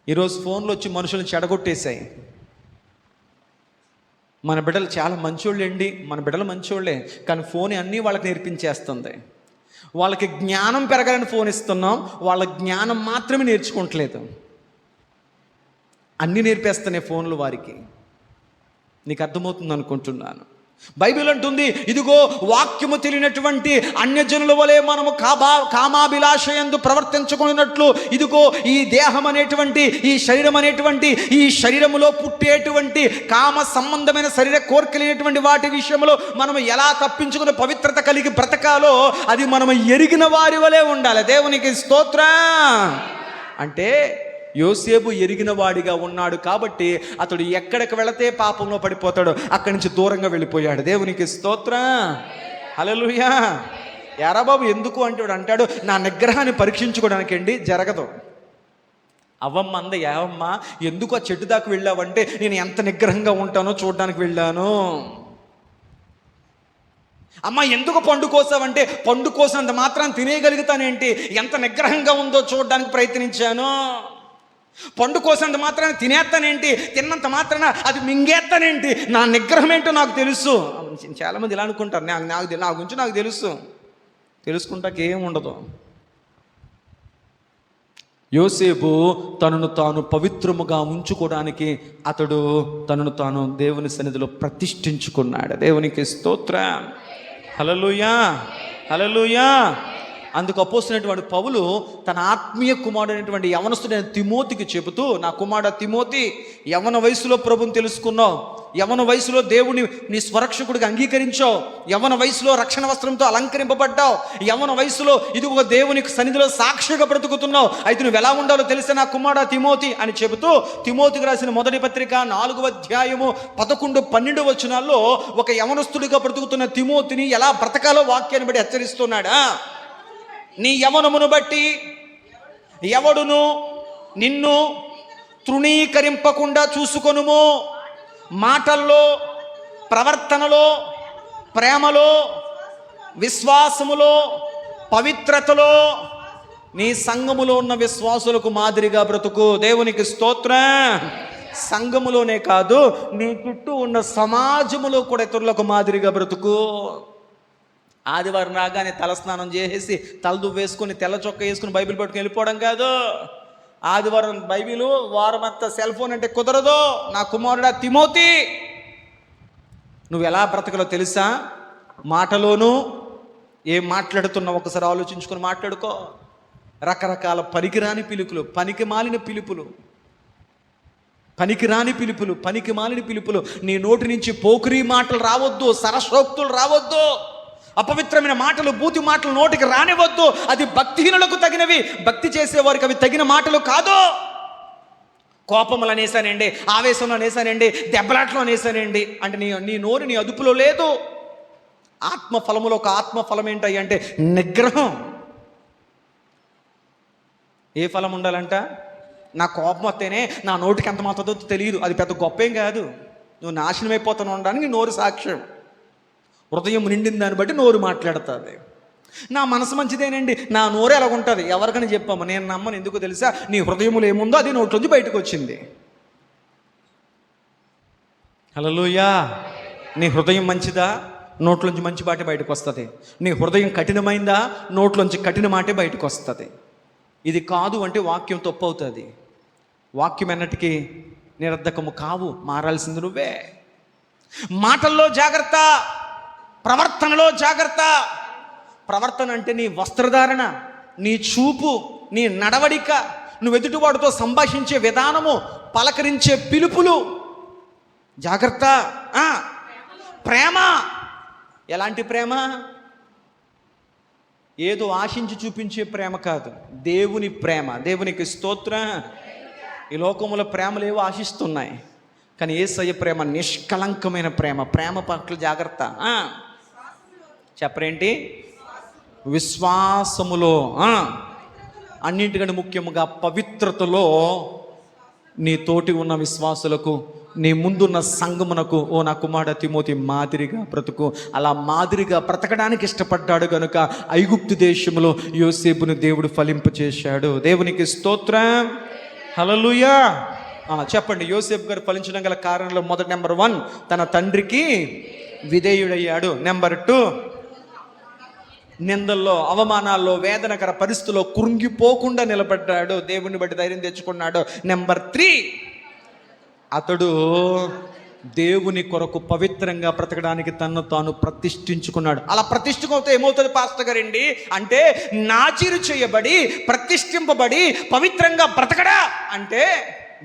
ఈరోజు ఫోన్లు వచ్చి మనుషులను చెడగొట్టేశాయి. మన బిడ్డలు చాలా మంచోళ్ళండి, మన బిడ్డలు మంచోళ్ళే, కానీ ఫోన్ అన్నీ వాళ్ళకి నేర్పించేస్తుంది. వాళ్ళకి జ్ఞానం పెరగాలని ఫోన్ ఇస్తున్నాం, వాళ్ళ జ్ఞానం మాత్రమే నేర్చుకోవట్లేదు. అన్నీ నేర్పేస్తున్నాయి ఫోన్లు వారికి. నీకు అర్థమవుతుంది అనుకుంటున్నాను. బైబిల్ అంటుంది, ఇదిగో వాక్యము తెలియనటువంటి అన్యజనుల వలె మనము కామాభిలాషయందు ప్రవర్తించుకున్నట్లు, ఇదిగో ఈ దేహం అనేటువంటి, ఈ శరీరం అనేటువంటి, ఈ శరీరములో పుట్టేటువంటి కామ సంబంధమైన శరీర కోరికలైనటువంటి వాటి విషయంలో మనం ఎలా తప్పించుకుని పవిత్రత కలిగి బ్రతకాలో అది మనం ఎరిగిన వారి వలె ఉండాలి. దేవునికి స్తోత్రం. అంటే యోసేపు ఎరిగిన వాడిగా ఉన్నాడు కాబట్టి అతడు ఎక్కడికి వెళితే పాపంలో పడిపోతాడో అక్కడి నుంచి దూరంగా వెళ్ళిపోయాడు. దేవునికి స్తోత్రం. హల్లెలూయా. యారా బాబు ఎందుకు అంటాడు, నా నిగ్రహాన్ని పరీక్షించుకోవడానికి అండి. జరగదు. అవ్వమ్మ అంద, యావమ్మ ఎందుకు ఆ చెట్టు దాకా వెళ్ళావంటే నేను ఎంత నిగ్రహంగా ఉంటానో చూడడానికి వెళ్ళాను. అమ్మ ఎందుకు పండు కోసావంటే పండు కోసినంత మాత్రం తినేయగలుగుతానేంటి, ఎంత నిగ్రహంగా ఉందో చూడడానికి ప్రయత్నించాను. పండు కోసినంత మాత్రాన తినేస్తానేంటి, తిన్నంత మాత్రాన అది మింగేస్తానేంటి, నా నిగ్రహం ఏంటో నాకు తెలుసు. చాలామంది ఇలా అనుకుంటారు, నా గురించి నాకు తెలుసు. తెలుసుకుంటాక ఏం ఉండదు. యోసేపు తనను తాను పవిత్రముగా ఉంచుకోవడానికి అతడు తనను తాను దేవుని సన్నిధిలో ప్రతిష్ఠించుకున్నాడు. దేవునికి స్తోత్రం. హల్లెలూయా, హల్లెలూయా. అందుకు అపోస్తలుడైనటువంటి పౌలు తన ఆత్మీయ కుమారుడు అయినటువంటి యవనస్తుడైన తిమోతికి చెబుతూ, నా కుమారుడు తిమోతి, యవన వయసులో ప్రభుని తెలుసుకున్నావు, యవన వయసులో దేవుని నీ స్వరక్షకుడిగా అంగీకరించావు, యవన వయసులో రక్షణ వస్త్రంతో అలంకరింపబడ్డావు, యవన వయసులో ఇదిగో దేవునికి సన్నిధిలో సాక్షిగా బ్రతుకుతున్నావు. అయితే నువ్వు ఎలా ఉండాలో తెలిసే నా కుమారుడు తిమోతి అని చెబుతూ, తిమోతికి రాసిన మొదటి పత్రిక 4వ అధ్యాయము 11, 12 వచనాల్లో ఒక యవనస్తుడిగా బ్రతుకుతున్న తిమోతిని ఎలా బ్రతకాలో వాక్యాన్ని బట్టి హెచ్చరిస్తున్నాడా. నీ యవనమును బట్టి ఎవడును నిన్ను తృణీకరింపకుండా చూసుకొనుము. మాటల్లో, ప్రవర్తనలో, ప్రేమలో, విశ్వాసములో, పవిత్రతలో నీ సంఘములో ఉన్న విశ్వాసులకు మాదిరిగా బ్రతుకు. దేవునికి స్తోత్రం. సంఘములోనే కాదు, నీ చుట్టూ ఉన్న సమాజములో కూడా ఇతరులకు మాదిరిగా బ్రతుకు. ఆదివారం రాగానే తలస్నానం చేసేసి తలదు వేసుకొని తెల్ల చొక్క వేసుకుని బైబిల్ పట్టుకుని వెళ్ళిపోవడం కాదు. ఆదివారం బైబిల్, వారం అంతా సెల్ ఫోన్ అంటే కుదరదు. నా కుమారుడా తిమోతి, నువ్వు ఎలా బ్రతకలో తెలుసా? మాటలోనూ ఏం మాట్లాడుతున్నావు ఒకసారి ఆలోచించుకొని మాట్లాడుకో. రకరకాల పనికిరాని పిలుపులు, పనికి మాలిన పిలుపులు, పనికి మాలిన పిలుపులు నీ నోటి నుంచి పోకిరీ మాటలు రావద్దు, సరసోక్తులు రావద్దు, అపవిత్రమైన మాటలు, బూతి మాటలు నోటికి రానివద్దు. అది భక్తిహీనులకు తగినవి, భక్తి చేసేవారికి అవి తగిన మాటలు కాదు. కోపములు అనేసానండి, ఆవేశంలో అనేసానండి, దెబ్బలాట్లో అనేసానండి అంటే నీ నోరు నీ అదుపులో లేదు. ఆత్మఫలములో ఒక ఆత్మఫలం ఏంటయ్యి అంటే నిగ్రహం. ఏ ఫలం ఉండాలంట? నా కోపం వస్తేనే నా నోటికి ఎంత మాత్రదో తెలియదు, అది పెద్ద గొప్ప ఏం కాదు. నువ్వు నాశనం అయిపోతాను అనడానికి నోరు సాక్ష్యం. హృదయం నిండిన దాన్ని బట్టి నోరు మాట్లాడుతుంది. నా మనసు మంచిదేనండి, నా నోరు ఎలా ఉంటుంది ఎవరికని చెప్పాము, నేను నమ్మను. ఎందుకు తెలుసా? నీ హృదయంలో ఏముందో అది నోట్లోంచి బయటకు వచ్చింది. హల్లెలూయా. నీ హృదయం మంచిదా, నోట్లోంచి మంచి మాటే బయటకు వస్తుంది. నీ హృదయం కఠినమైందా, నోట్లోంచి కఠిన మాటే బయటకు వస్తుంది. ఇది కాదు అంటే వాక్యం తప్పు అవుతుంది. వాక్యం ఎన్నటికీ నిరర్ధకము కావు, మారాల్సింది నువ్వే. మాటల్లో జాగ్రత్త, ప్రవర్తనలో జాగ్రత్త. ప్రవర్తన అంటే నీ వస్త్రధారణ, నీ చూపు, నీ నడవడిక, నువ్వు ఎదుటివాడితో సంభాషించే విధానము, పలకరించే పిలుపులు. జాగ్రత్త. ప్రేమ. ఎలాంటి ప్రేమ? ఏదో ఆశించి చూపించే ప్రేమ కాదు, దేవుని ప్రేమ. దేవునికి స్తోత్రం. ఈ లోకములో ప్రేమలు ఏవో ఆశిస్తున్నాయి, కానీ యేసయ్య ప్రేమ నిష్కలంకమైన ప్రేమ. ప్రేమ పట్ల జాగ్రత్త. చెప్పరేంటి? విశ్వాసములో, అన్నింటికంటే ముఖ్యముగా పవిత్రతలో నీ తోటి ఉన్న విశ్వాసులకు, నీ ముందున్న సంఘమునకు ఓ నా కుమారుడు తిమోతి మాదిరిగా బ్రతుకు. అలా మాదిరిగా బ్రతకడానికి ఇష్టపడ్డాడు కనుక ఐగుప్తు దేశంలో యోసేపును దేవుడు ఫలింపచేశాడు. దేవునికి స్తోత్రం. హల్లెలూయా. చెప్పండి. యోసేపు గారు ఫలించడం గల కారణంలో మొదటి నెంబర్ 1 తన తండ్రికి విధేయుడయ్యాడు. నెంబర్ 2 నిందల్లో, అవమానాల్లో, వేదనకర పరిస్థితుల్లో కృంగిపోకుండా నిలబడ్డాడు, దేవుని బట్టి ధైర్యం తెచ్చుకున్నాడు. నెంబర్ 3 అతడు దేవుని కొరకు పవిత్రంగా బ్రతకడానికి తను తాను ప్రతిష్ఠించుకున్నాడు. అలా ప్రతిష్ఠించుకుంటే ఏమవుతుంది పాస్టర్ గారండి అంటే, నాజీరు చేయబడి ప్రతిష్ఠింపబడి పవిత్రంగా బ్రతకడా అంటే,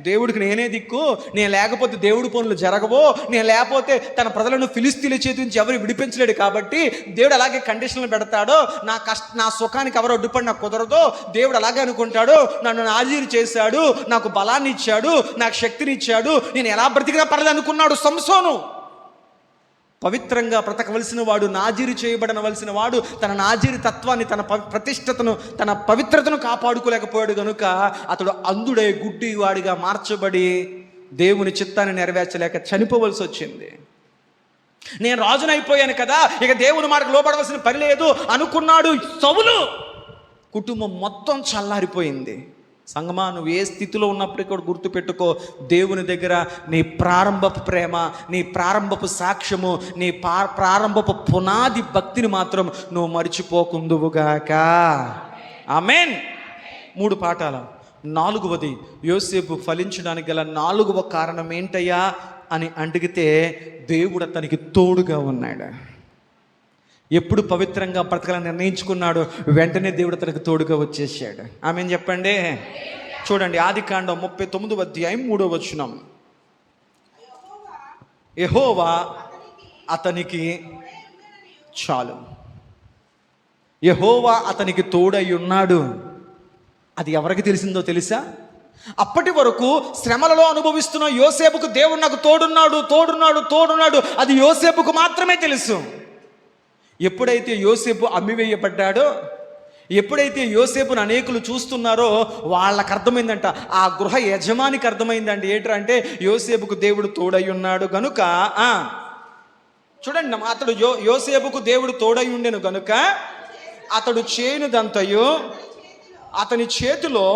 దేవుడికి నేనే దిక్కు, నేను లేకపోతే దేవుడి పనులు జరగవో, నేను లేకపోతే తన ప్రజలను ఫిలిస్తీన్ల చేతి నుంచి ఎవరు విడిపించలేడు, కాబట్టి దేవుడు అలాగే కండిషన్లు పెడతాడో, నా సుఖానికి ఎవరు అడ్డుపడి నాకు కుదరదో, దేవుడు అలాగే అనుకుంటాడు, నన్ను నాజీరు చేశాడు, నాకు బలాన్ని ఇచ్చాడు, నాకు శక్తిని ఇచ్చాడు, నేను ఎలా బ్రతికినా పర్లేదు అనుకున్నాడు సంసోను. పవిత్రంగా బ్రతకవలసిన వాడు, నాజీరు చేయబడవలసిన వాడు తన నాజీరు తత్వాన్ని, తన ప్రతిష్టతను, తన పవిత్రతను కాపాడుకోలేకపోయాడు కనుక అతడు అంధుడై గుడ్డి వాడిగా మార్చబడి దేవుని చిత్తాన్ని నెరవేర్చలేక చనిపోవలసి వచ్చింది. నేను రాజునైపోయాను కదా, ఇక దేవుని మాటకు లోబడవలసిన పని లేదు అనుకున్నాడు సౌలు. కుటుంబం మొత్తం చల్లారిపోయింది. సంగమా, నువ్వు ఏ స్థితిలో ఉన్నప్పటికీ కూడా గుర్తుపెట్టుకో, దేవుని దగ్గర నీ ప్రారంభపు ప్రేమ, నీ ప్రారంభపు సాక్ష్యము, నీ ప్రారంభపు పునాది భక్తిని మాత్రం నువ్వు మర్చిపోకుందువుగాక. ఆమేన్. 3 పాఠాలు. 4వది, యోసేపు ఫలించడానికి గల 4వ కారణం ఏంటయ్యా అని అడిగితే, దేవుడు అతనికి తోడుగా ఉన్నాడు. ఎప్పుడు పవిత్రంగా బ్రతకాలని నిర్ణయించుకున్నాడు, వెంటనే దేవుడు అతనికి తోడుగా వచ్చేసాడు. ఆమేన్ చెప్పండి. చూడండి, ఆదికాండం 39వ అధ్యాయం 3వ వచనం. యెహోవా అతనికి చాలు, యెహోవా అతనికి తోడై ఉన్నాడు. అది ఎవరికి తెలిసిందో తెలుసా? అప్పటి వరకు శ్రమలలో అనుభవిస్తున్న యోసేపుకు దేవుడు నాకు తోడున్నాడు తోడున్నాడు తోడున్నాడు, అది యోసేపుకు మాత్రమే తెలుసు. ఎప్పుడైతే యోసేపు అమ్మివేయబడ్డాడో, ఎప్పుడైతే యోసేపును అనేకులు చూస్తున్నారో వాళ్ళకు అర్థమైందంట, ఆ గృహ యజమానికి అర్థమైందండి. ఏంటంటే యోసేపుకు దేవుడు తోడై ఉన్నాడు గనుక, చూడండి, అతడు యోసేపుకు దేవుడు తోడై ఉండెను గనుక అతడు చేయనిదంతయు అతని చేతిలో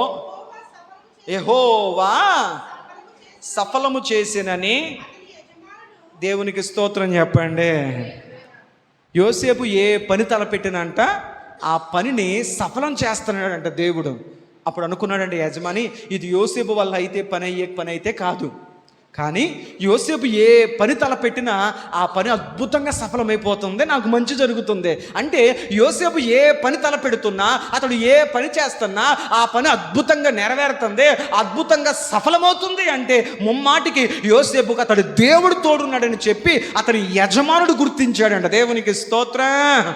యెహోవా సఫలము చేసినని దేవునికి స్తోత్రం చెప్పండి. యోసేపు ఏ పని తలపెట్టినంట ఆ పనిని సఫలం చేస్తున్నాడంట దేవుడు. అప్పుడు అనుకున్నాడంటే యజమాని, ఇది యోసేపు వల్ల అయితే పని అయితే కాదు, కానీ యోసేపు ఏ పని తలపెట్టినా ఆ పని అద్భుతంగా సఫలమైపోతుంది, నాకు మంచి జరుగుతుంది. అంటే యోసేపు ఏ పని తలపెడుతున్నా, అతడు ఏ పని చేస్తున్నా ఆ పని అద్భుతంగా నెరవేరుతుంది, అద్భుతంగా సఫలమవుతుంది. అంటే ముమ్మాటికి యోసేపుకు అతడు దేవుడు తోడున్నాడని చెప్పి అతని యజమానుడు గుర్తించాడంట. దేవునికి స్తోత్రం.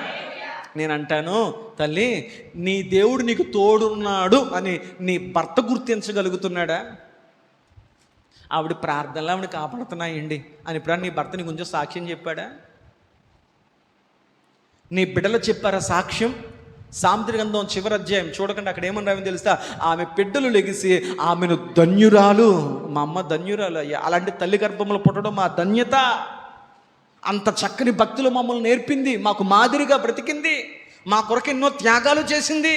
నేను అంటాను, తల్లి, నీ దేవుడు నీకు తోడున్నాడు అని నీ భర్త గుర్తించగలుగుతున్నాడా? ఆవిడ ప్రార్థనలు ఆవిడ కాపాడుతున్నాయండి అని ఇప్పుడు నీ భర్తని కొంచెం సాక్ష్యం చెప్పాడా? నీ బిడ్డలు చెప్పారా సాక్ష్యం? సామెతల గ్రంథం చివరి అధ్యాయం చూడకండి, అక్కడ ఏమన్నారని తెలుసా? ఆమె బిడ్డలు లెగిసి ఆమెను ధన్యురాలు, మా అమ్మ ధన్యురాలు అయ్యా, అలాంటి తల్లి గర్భంలో పుట్టడం మా ధన్యత, అంత చక్కని భక్తులు మమ్మల్ని నేర్పింది, మాకు మాదిరిగా బ్రతికింది, మా కొరకు ఎన్నో త్యాగాలు చేసింది.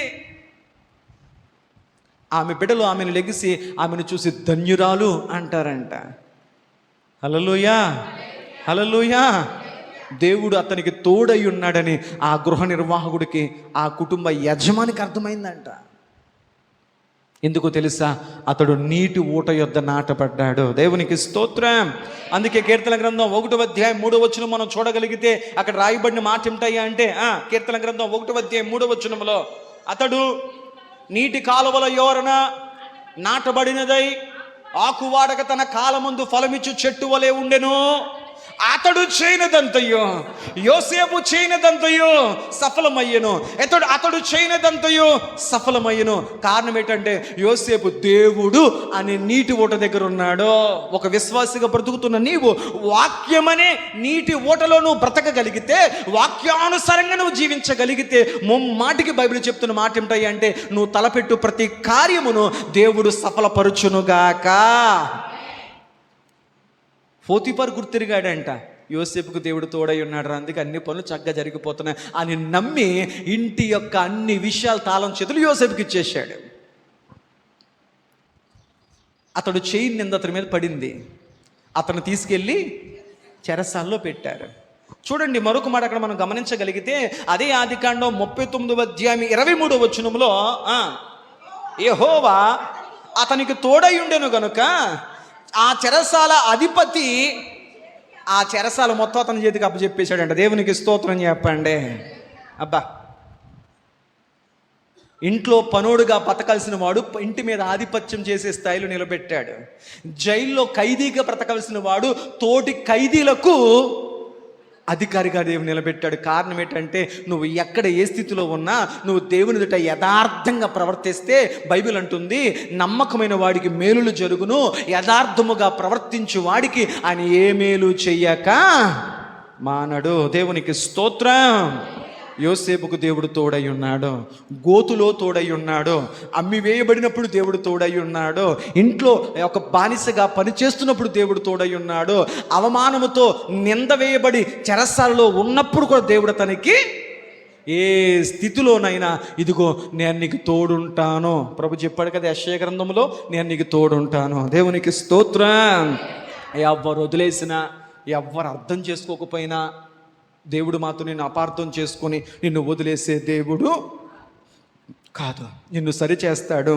ఆమె బిడ్డలు ఆమెను లెగిసి ఆమెను చూసి ధన్యురాలు అంటారంట. హల్లెలూయా, హల్లెలూయా. దేవుడు అతనికి తోడై ఉన్నాడని ఆ గృహ నిర్వాహకుడికి, ఆ కుటుంబ యజమానికి అర్థమైందంట. ఎందుకు తెలుసా? అతడు నీటి ఊట యొద్ద నాటపడ్డాడు. దేవునికి స్తోత్రం. అందుకే కీర్తన గ్రంథం 1వ అధ్యాయం 3వ వచనం మనం చూడగలిగితే అక్కడ రాయబడిన మాట ఏమిటయ్యా అంటే, కీర్తన గ్రంథం 1వ అధ్యాయం 3వ వచనంలో, అతడు నీటి కాలువల యోరన నాటబడినదై ఆకువాడక తన కాలమందు ఫలమిచ్చు చెట్టు వలె ఉండెను. అతడు చేయనదంతయో, యోసేపు చేయనదంతయో సఫలమయ్యను. అతడు చేయనదంతయో సఫలమయ్యను. కారణం ఏంటంటే యోసేపు దేవుడు అనే నీటి ఊట దగ్గర ఉన్నాడు. ఒక విశ్వాసిగా బ్రతుకుతున్న నీవు వాక్యమనే నీటి ఊటలో నువ్వు బ్రతకగలిగితే, వాక్యానుసారంగా నువ్వు జీవించగలిగితే, ముమ్మాటికి బైబిల్ చెప్తున్న మాట ఏమిటాయి అంటే, నువ్వు తలపెట్టు ప్రతి కార్యమును దేవుడు సఫలపరచునుగాక. పోతీఫరు గుర్తిరిగాడంట, యోసేపుకు దేవుడు తోడై ఉన్నాడు, అందుకే అన్ని పనులు చక్కగా జరిగిపోతున్నాయి అని నమ్మి ఇంటి యొక్క అన్ని విషయాలు తాళం చేతులు యోసేపుకి ఇచ్చేసాడు. అతడు చేయి నింద అతని మీద పడింది. అతను తీసుకెళ్ళి చెరసాల్లో పెట్టారు. చూడండి, మరొక మాట అక్కడ మనం గమనించగలిగితే అదే ఆదికాండం 39వ అధ్యాయం 23వ వచనంలో యెహోవా అతనికి తోడై ఉండెను గనుక ఆ చెరసాల అధిపతి ఆ చెరసాల మొత్తం అతని చేతికి అప్పచెప్పేశాడంట. దేవునికి స్తోత్రం చెప్పండి. అబ్బా, ఇంట్లో పనోడుగా బతకాల్సిన వాడు ఇంటి మీద ఆధిపత్యం చేసే స్థాయిలో నిలబెట్టాడు. జైల్లో ఖైదీగా బ్రతకాల్సిన వాడు తోటి ఖైదీలకు అధికారిగా దేవుడు నిలబెట్టాడు. కారణం ఏంటంటే నువ్వు ఎక్కడ ఏ స్థితిలో ఉన్నా నువ్వు దేవుని ఎదుట యథార్థంగా ప్రవర్తిస్తే బైబిల్ అంటుంది, నమ్మకమైన వాడికి మేలులు జరుగును, యథార్థముగా ప్రవర్తించు వాడికి ఆయన ఏ మేలు చెయ్యక మానడు. దేవునికి స్తోత్రం. యోసేపుకు దేవుడు తోడై ఉన్నాడు, గోతులో తోడై ఉన్నాడు, అమ్మి వేయబడినప్పుడు దేవుడు తోడై ఉన్నాడు, ఇంట్లో ఒక బానిసగా పనిచేస్తున్నప్పుడు దేవుడు తోడై ఉన్నాడు, అవమానముతో నింద వేయబడి చెరసాలలో ఉన్నప్పుడు కూడా దేవుడు తనకి ఏ స్థితిలోనైనా ఇదిగో నేను నీకు తోడుంటాను. ప్రభు చెప్పాడు కదా యెషయా గ్రంథంలో, నేను నీకు తోడుంటాను. దేవునికి స్తోత్రం. ఎవ్వరు వదిలేసినా, ఎవ్వరు అర్థం చేసుకోకపోయినా దేవుడు మాతో నిన్ను అపార్థం చేసుకొని నిన్ను వదిలేసే దేవుడు కాదు. నిన్ను సరిచేస్తాడు,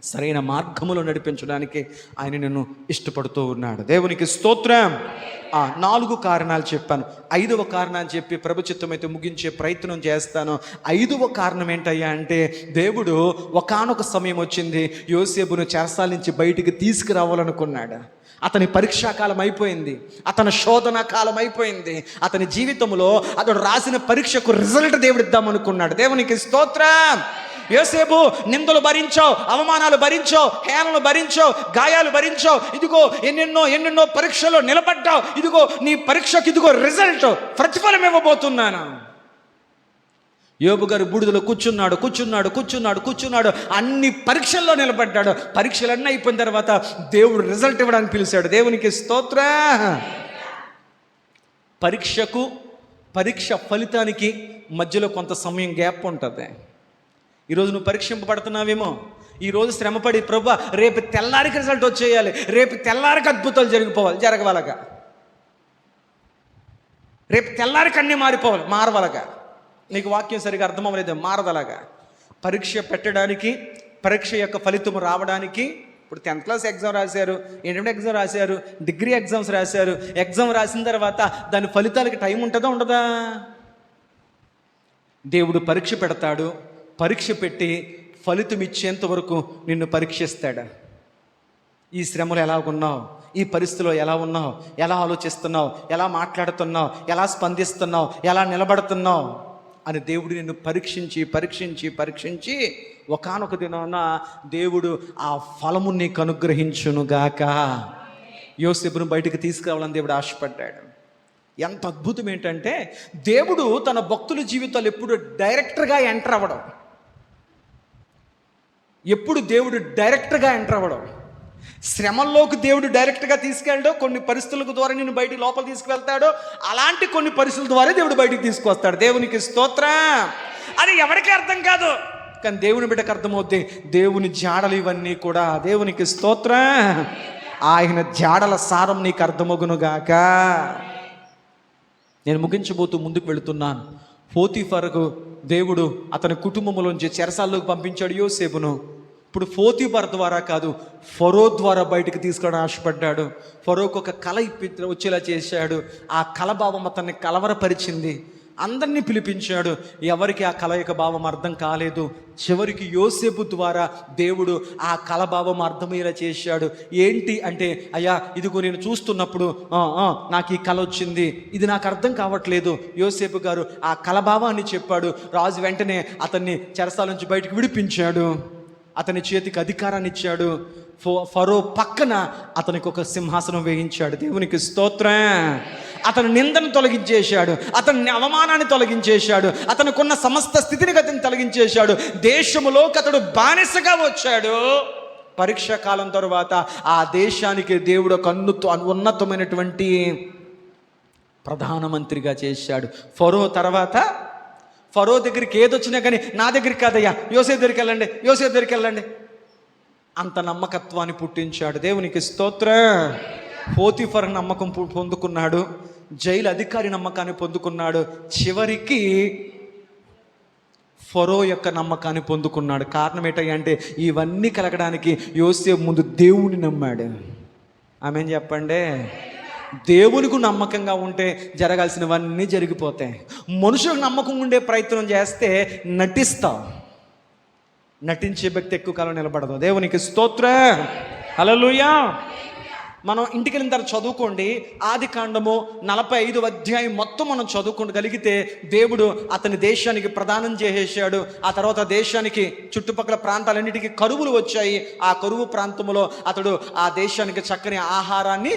సరైన మార్గములో నడిపించడానికి ఆయన నిన్ను ఇష్టపడుతూ ఉన్నాడు. దేవునికి స్తోత్రం. 4 కారణాలు చెప్పాను. 5వ కారణాన్ని చెప్పి ప్రభు చిత్తమైతే ముగించే ప్రయత్నం చేస్తాను. 5వ కారణం ఏంటయ్యా అంటే, దేవుడు ఒకానొక సమయం వచ్చింది, యోసేపును చెరసాల నుంచి బయటికి తీసుకురావాలనుకున్నాడు. అతని పరీక్షాకాలం అయిపోయింది, అతని శోధన కాలం అయిపోయింది. అతని జీవితంలో అతడు రాసిన పరీక్షకు రిజల్ట్ దేవుడు ఇద్దామనుకున్నాడు. దేవునికి స్తోత్రం. యోసేపు నిందలు భరించావు, అవమానాలు భరించావు, హేళనలు భరించావు, గాయాలు భరించావు, ఇదిగో ఎన్నెన్నో పరీక్షలో నిలబడ్డావు. ఇదిగో నీ పరీక్షకు ఇదిగో రిజల్ట్, ప్రతిఫలం ఇవ్వబోతున్నాను. యోబు గారు బూడిదలో కూర్చున్నాడు, అన్ని పరీక్షల్లో నిలబడ్డాడు. పరీక్షలన్నీ అయిపోయిన తర్వాత దేవుడు రిజల్ట్ ఇవ్వడానికి పిలిచాడు. దేవునికి స్తోత్రం. పరీక్ష ఫలితానికి మధ్యలో కొంత సమయం గ్యాప్ ఉంటుంది. ఈరోజు నువ్వు పరీక్షింపబడుతున్నావేమో, ఈరోజు శ్రమపడి ప్రభువా రేపు తెల్లారికి రిజల్ట్ వచ్చేయాలి, రేపు తెల్లారికి అద్భుతాలు జరగవాలగా, రేపు తెల్లారికి అన్నీ మారవాలగా. నీకు వాక్యం సరిగా అర్థం అవ్వలేదు, మారదలాగా. పరీక్ష పెట్టడానికి, పరీక్ష యొక్క ఫలితం రావడానికి, ఇప్పుడు 10th క్లాస్ ఎగ్జామ్ రాశారు, ఇంటర్మీడియట్ ఎగ్జామ్ రాశారు, డిగ్రీ ఎగ్జామ్స్ రాశారు. ఎగ్జామ్ రాసిన తర్వాత దాని ఫలితాలకి టైం ఉంటుందా ఉండదా? దేవుడు పరీక్ష పెడతాడు, పరీక్ష పెట్టి ఫలితం ఇచ్చేంత వరకు నిన్ను పరీక్షిస్తాడు. ఈ శ్రమలు ఎలా ఉన్నావు, ఈ పరిస్థితిలో ఎలా ఉన్నావు, ఎలా ఆలోచిస్తున్నావు, ఎలా మాట్లాడుతున్నావు, ఎలా స్పందిస్తున్నావు, ఎలా నిలబడుతున్నావు అని దేవుడు నిన్ను పరీక్షించి ఒకానొక దినాన దేవుడు ఆ ఫలము నీకు అనుగ్రహించునుగాక. యోసేపును బయటికి తీసుకురావాలని దేవుడు ఆశపడ్డాడు. ఎంత అద్భుతం ఏంటంటే, దేవుడు తన భక్తుల జీవితాలు ఎప్పుడు డైరెక్టర్గా ఎంటర్ అవ్వడం, ఎప్పుడు దేవుడు డైరెక్ట్గా ఎంటర్ అవ్వడం, శ్రమల్లోకి దేవుడు డైరెక్ట్గా తీసుకెళ్ళడం, కొన్ని పరిస్థితుల ద్వారా నేను బయటికి లోపల తీసుకువెళ్తాడు, అలాంటి కొన్ని పరిస్థితుల ద్వారా దేవుడు బయటికి తీసుకొస్తాడు. దేవునికి స్తోత్రం. అది ఎవరికి అర్థం కాదు, కానీ దేవుని బిడ్డకు అర్థమవుద్ది. దేవుని జాడలు ఇవన్నీ కూడా. దేవునికి స్తోత్రం. ఆయన జాడల సారం నీకు అర్థమగునుగాక. నేను ముగించబోతూ ముందుకు వెళుతున్నాను. పోతీఫరుకు దేవుడు అతని కుటుంబంలోంచి చెరసాల్లోకి పంపించాడు యోసేపును. ఇప్పుడు పోతీఫర్ ద్వారా కాదు, ఫరో ద్వారా బయటకు తీసుకురావడం ఆశపడ్డాడు. ఫరోకు ఒక కల వచ్చేలా చేశాడు. ఆ కల భావం అతన్ని కలవరపరిచింది. అందరినీ పిలిపించాడు, ఎవరికి ఆ కల యొక్క భావం అర్థం కాలేదు. చివరికి యోసేపు ద్వారా దేవుడు ఆ కల భావం అర్థమయ్యేలా చేశాడు. ఏంటి అంటే, అయ్యా ఇదిగో నేను చూస్తున్నప్పుడు నాకు ఈ కల వచ్చింది, ఇది నాకు అర్థం కావట్లేదు. యోసేపు గారు ఆ కల భావాన్ని చెప్పాడు. రాజు వెంటనే అతన్ని చెరసాల నుంచి బయటకు విడిపించాడు, అతని చేతికి అధికారాన్ని ఇచ్చాడు. ఫరో పక్కన అతనికి ఒక సింహాసనం వేయించాడు. దేవునికి స్తోత్రం. అతను నిందను తొలగించేశాడు, అతని అవమానాన్ని తొలగించేశాడు, అతనుకున్న సమస్త స్థితిని అతను తొలగించేశాడు. దేశములోకి అతడు బానిసగా వచ్చాడు. పరీక్షా కాలం తరువాత ఆ దేశానికి దేవుడు ఒక ఉన్నతమైనటువంటి ప్రధానమంత్రిగా చేశాడు. ఫరో తర్వాత ఫరో దగ్గరికి ఏదొచ్చినా కానీ నా దగ్గరికి కాదయ్యా, యోసేపు దగ్గరికి వెళ్ళండి అంత నమ్మకత్వాన్ని పుట్టించాడు. దేవునికి స్తోత్రం. పోతిఫర్ నమ్మకం పొందుకున్నాడు, జైలు అధికారి నమ్మకాన్ని పొందుకున్నాడు, చివరికి ఫరో యొక్క నమ్మకాన్ని పొందుకున్నాడు. కారణం ఏంటంటే ఇవన్నీ కలగడానికి యోసేపు ముందు దేవుని నమ్మాడు. ఆమేన్ చెప్పండి. దేవునికి నమ్మకంగా ఉంటే జరగాల్సినవన్నీ జరిగిపోతాయి. మనుషులకు నమ్మకం ఉండే ప్రయత్నం చేస్తే నటిస్తాం. నటించే వ్యక్తి ఎక్కువ కాలం నిలబడదు. దేవునికి స్తోత్రం. హల్లెలూయా. మనం ఇంటికి వెళ్ళిన తర్వాత చదువుకోండి, ఆదికాండము 45వ అధ్యాయం మొత్తం మనం చదువుకోగలిగితే దేవుడు అతని దేశానికి ప్రదానం చేసేసాడు. ఆ తర్వాత దేశానికి చుట్టుపక్కల ప్రాంతాలన్నిటికీ కరువులు వచ్చాయి. ఆ కరువు ప్రాంతంలో అతడు ఆ దేశానికి చక్కని ఆహారాన్ని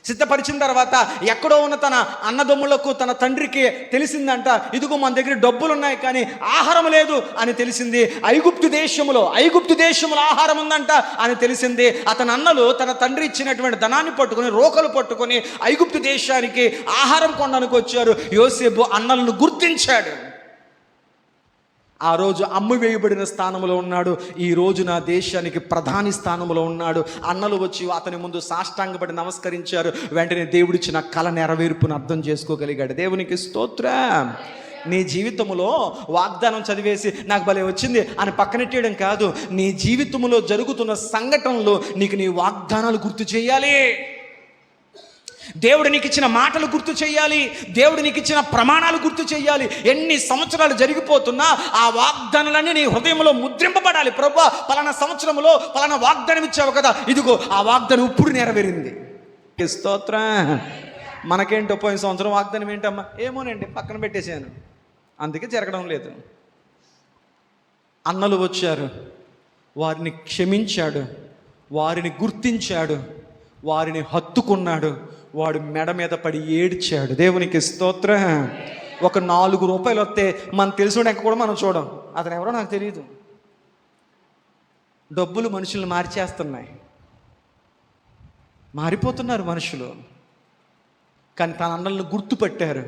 సిద్ధపరిచిన తర్వాత ఎక్కడో ఉన్న తన అన్నదమ్ములకు, తన తండ్రికి తెలిసిందంట, ఇదిగో మన దగ్గర డబ్బులు ఉన్నాయి కానీ ఆహారం లేదు అని తెలిసింది. ఐగుప్తు దేశంలో ఆహారం ఉందంట అని తెలిసింది. అతని అన్నలు తన తండ్రి ఇచ్చినటువంటి ధనాన్ని పట్టుకొని, రోకలు పట్టుకొని ఐగుప్తు దేశానికి ఆహారం కొనడానికి వచ్చారు. యోసేపు అన్నలను గుర్తించాడు. ఆ రోజు అమ్ము వేయబడిన స్థానంలో ఉన్నాడు, ఈ రోజు నా దేశానికి ప్రధాని స్థానంలో ఉన్నాడు. అన్నలు వచ్చి అతని ముందు సాష్టాంగపడి నమస్కరించారు. వెంటనే దేవుడిచ్చిన కళ నెరవేర్పును అర్థం చేసుకోగలిగాడు. దేవునికి స్తోత్రం. నీ జీవితంలో వాగ్దానం చదివేసి నాకు భలే వచ్చింది అని పక్కనెట్టేయడం కాదు. నీ జీవితంలో జరుగుతున్న సంఘటనలు నీకు నీ వాగ్దానాలు గుర్తు చేయాలి. దేవుడు నీకు ఇచ్చిన మాటలు గుర్తు చేయాలి. దేవుడు నీకు ఇచ్చిన ప్రమాణాలు గుర్తు చేయాలి. ఎన్ని సంవత్సరాలు జరిగిపోతున్నా ఆ వాగ్దానాలన్నీ నీ హృదయంలో ముద్రింపబడాలి. ప్రభువా, పలానా సంవత్సరంలో పలానా వాగ్దానం ఇచ్చావు కదా, ఇదిగో ఆ వాగ్దానం ఇప్పుడు నెరవేరింది. స్తోత్రం. మనకేంటో పోయిన సంవత్సరం వాగ్దానం ఏంటమ్మా, ఏమోనండి పక్కన పెట్టేశాను, అందుకే జరగడం లేదు. అన్నలు వచ్చారు, వారిని క్షమించాడు, వారిని గుర్తించాడు, వారిని హత్తుకున్నాడు. వాడు మెడ మీద పడి ఏడ్చాడు. దేవునికి స్తోత్రం. ఒక 4 రూపాయలు వస్తే మనం తెలిసినాక కూడా మనం చూడం, అతను ఎవరో నాకు తెలియదు. డబ్బులు మనుషులను మార్చేస్తున్నాయి, మారిపోతున్నారు మనుషులు. కానీ తన అన్నలను గుర్తుపట్టాడు.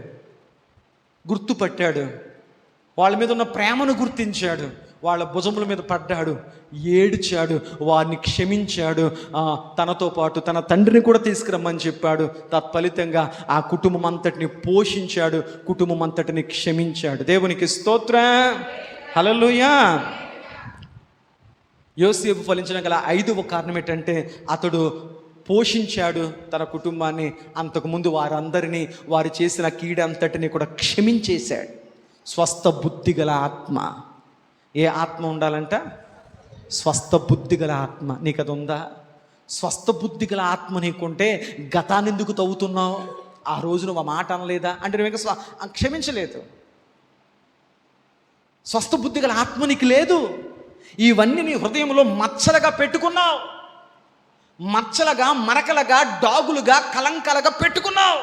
వాళ్ళ మీద ఉన్న ప్రేమను గుర్తించాడు. వాళ్ళ భుజముల మీద పడ్డాడు, ఏడ్చాడు, వారిని క్షమించాడు. తనతో పాటు తన తండ్రిని కూడా తీసుకురమ్మని చెప్పాడు. తత్ఫలితంగా ఆ కుటుంబం అంతటిని పోషించాడు, కుటుంబం అంతటిని క్షమించాడు. దేవునికి స్తోత్రం. హల్లెలూయా. యోసేపు ఫలించిన గల 5వ కారణం ఏంటంటే అతడు పోషించాడు తన కుటుంబాన్ని. అంతకుముందు వారందరినీ, వారు చేసిన కీడంతటిని కూడా క్షమించేశాడు. స్వస్థ బుద్ధి గల ఆత్మ. ఏ ఆత్మ ఉండాలంట? స్వస్థ బుద్ధి గల ఆత్మ. నీకు అది ఉందా? స్వస్థ బుద్ధి గల ఆత్మ నీకుంటే గతాన్ని ఎందుకు తవ్వుతున్నావు? ఆ రోజు నువ్వు ఆ మాట అనలేదా అంటే నువ్వు ఇంకా క్షమించలేదు. స్వస్థ బుద్ధి గల ఆత్మ నీకు లేదు. ఇవన్నీ నీ హృదయంలో మచ్చలుగా పెట్టుకున్నావు, మచ్చలుగా, మరకలుగా, డాగులుగా, కలంకాలుగా పెట్టుకున్నావు.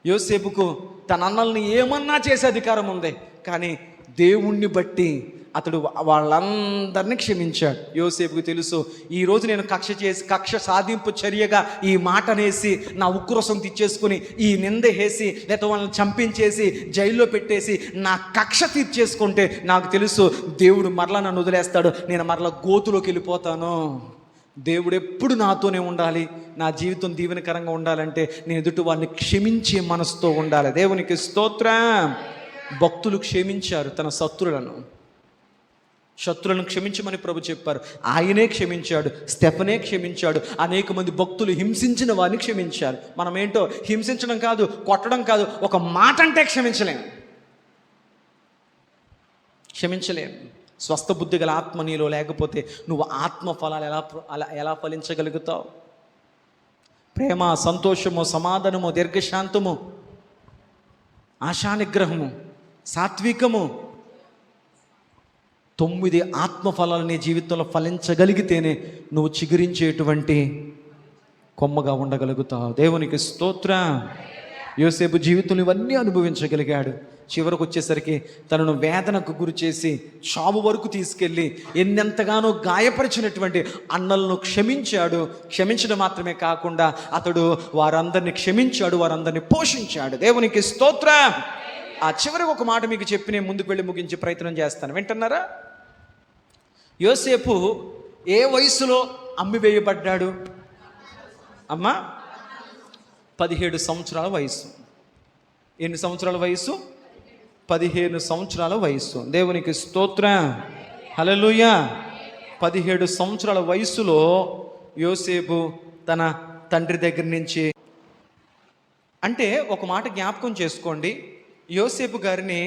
యోసేపుకు తన అన్నల్ని ఏమన్నా చేసే అధికారం ఉంది, కానీ దేవుణ్ణి బట్టి అతడు వాళ్ళందరినీ క్షమించాడు. యోసేపుకు తెలుసు, ఈరోజు నేను కక్ష సాధింపు చర్యగా ఈ మాట అనేసి నా ఉక్రోసం తెచ్చేసుకుని ఈ నింద వేసి లేదా వాళ్ళని చంపించేసి జైల్లో పెట్టేసి నా కక్ష తీర్చేసుకుంటే నాకు తెలుసు దేవుడు మరలా నన్ను వదిలేస్తాడు, నేను మరలా గోతులోకి వెళ్ళిపోతాను. దేవుడు ఎప్పుడు నాతోనే ఉండాలి. నా జీవితం దీవెనకరంగా ఉండాలంటే నేను ఎదుటి వారిని క్షమించే మనసుతో ఉండాలి. దేవునికి స్తోత్రం. భక్తులు క్షమించారు తన శత్రులను క్షమించమని ప్రభు చెప్పారు. ఆయనే క్షమించాడు, స్టెఫనే క్షమించాడు. అనేక మంది భక్తులు హింసించిన వారిని క్షమించారు. మనం ఏంటో హింసించడం కాదు, కొట్టడం కాదు, ఒక మాట అంటే క్షమించలేం. స్వస్థ బుద్ధి గల ఆత్మ నీలో లేకపోతే నువ్వు ఆత్మ ఫలాలు ఎలా ఫలించగలుగుతావు? ప్రేమ, సంతోషము, సమాధానము, దీర్ఘశాంతము, ఆశానిగ్రహము, సాత్వికము, 9 ఆత్మఫలాలు నీ జీవితంలో ఫలించగలిగితేనే నువ్వు చిగురించేటువంటి కొమ్మగా ఉండగలుగుతావు. దేవునికి స్తోత్రం. యోసేపు జీవితంలో ఇవన్నీ అనుభవించగలిగాడు. చివరకు వచ్చేసరికి తనను వేదనకు గురి చేసి చావు వరకు తీసుకెళ్ళి ఎన్నెంతగానో గాయపరిచినటువంటి అన్నలను క్షమించాడు. క్షమించడం మాత్రమే కాకుండా అతడు వారందరినీ క్షమించాడు, వారందరినీ పోషించాడు. దేవునికి స్తోత్రం. ఆ చివరికి ఒక మాట మీకు చెప్పి నేను ముందుకు వెళ్ళి ముగించే ప్రయత్నం చేస్తాను, వింటున్నారా? యోసేపు ఏ వయసులో అమ్మివేయబడ్డాడు అమ్మా? 17 సంవత్సరాల వయసు. ఎన్ని సంవత్సరాల వయసు? 15 సంవత్సరాల వయసు. దేవునికి స్తోత్రం, హల్లెలూయా. 17 సంవత్సరాల వయసులో యోసేపు తన తండ్రి దగ్గర నుంచి, అంటే ఒక మాట జ్ఞాపకం చేసుకోండి, యోసేపు గారిని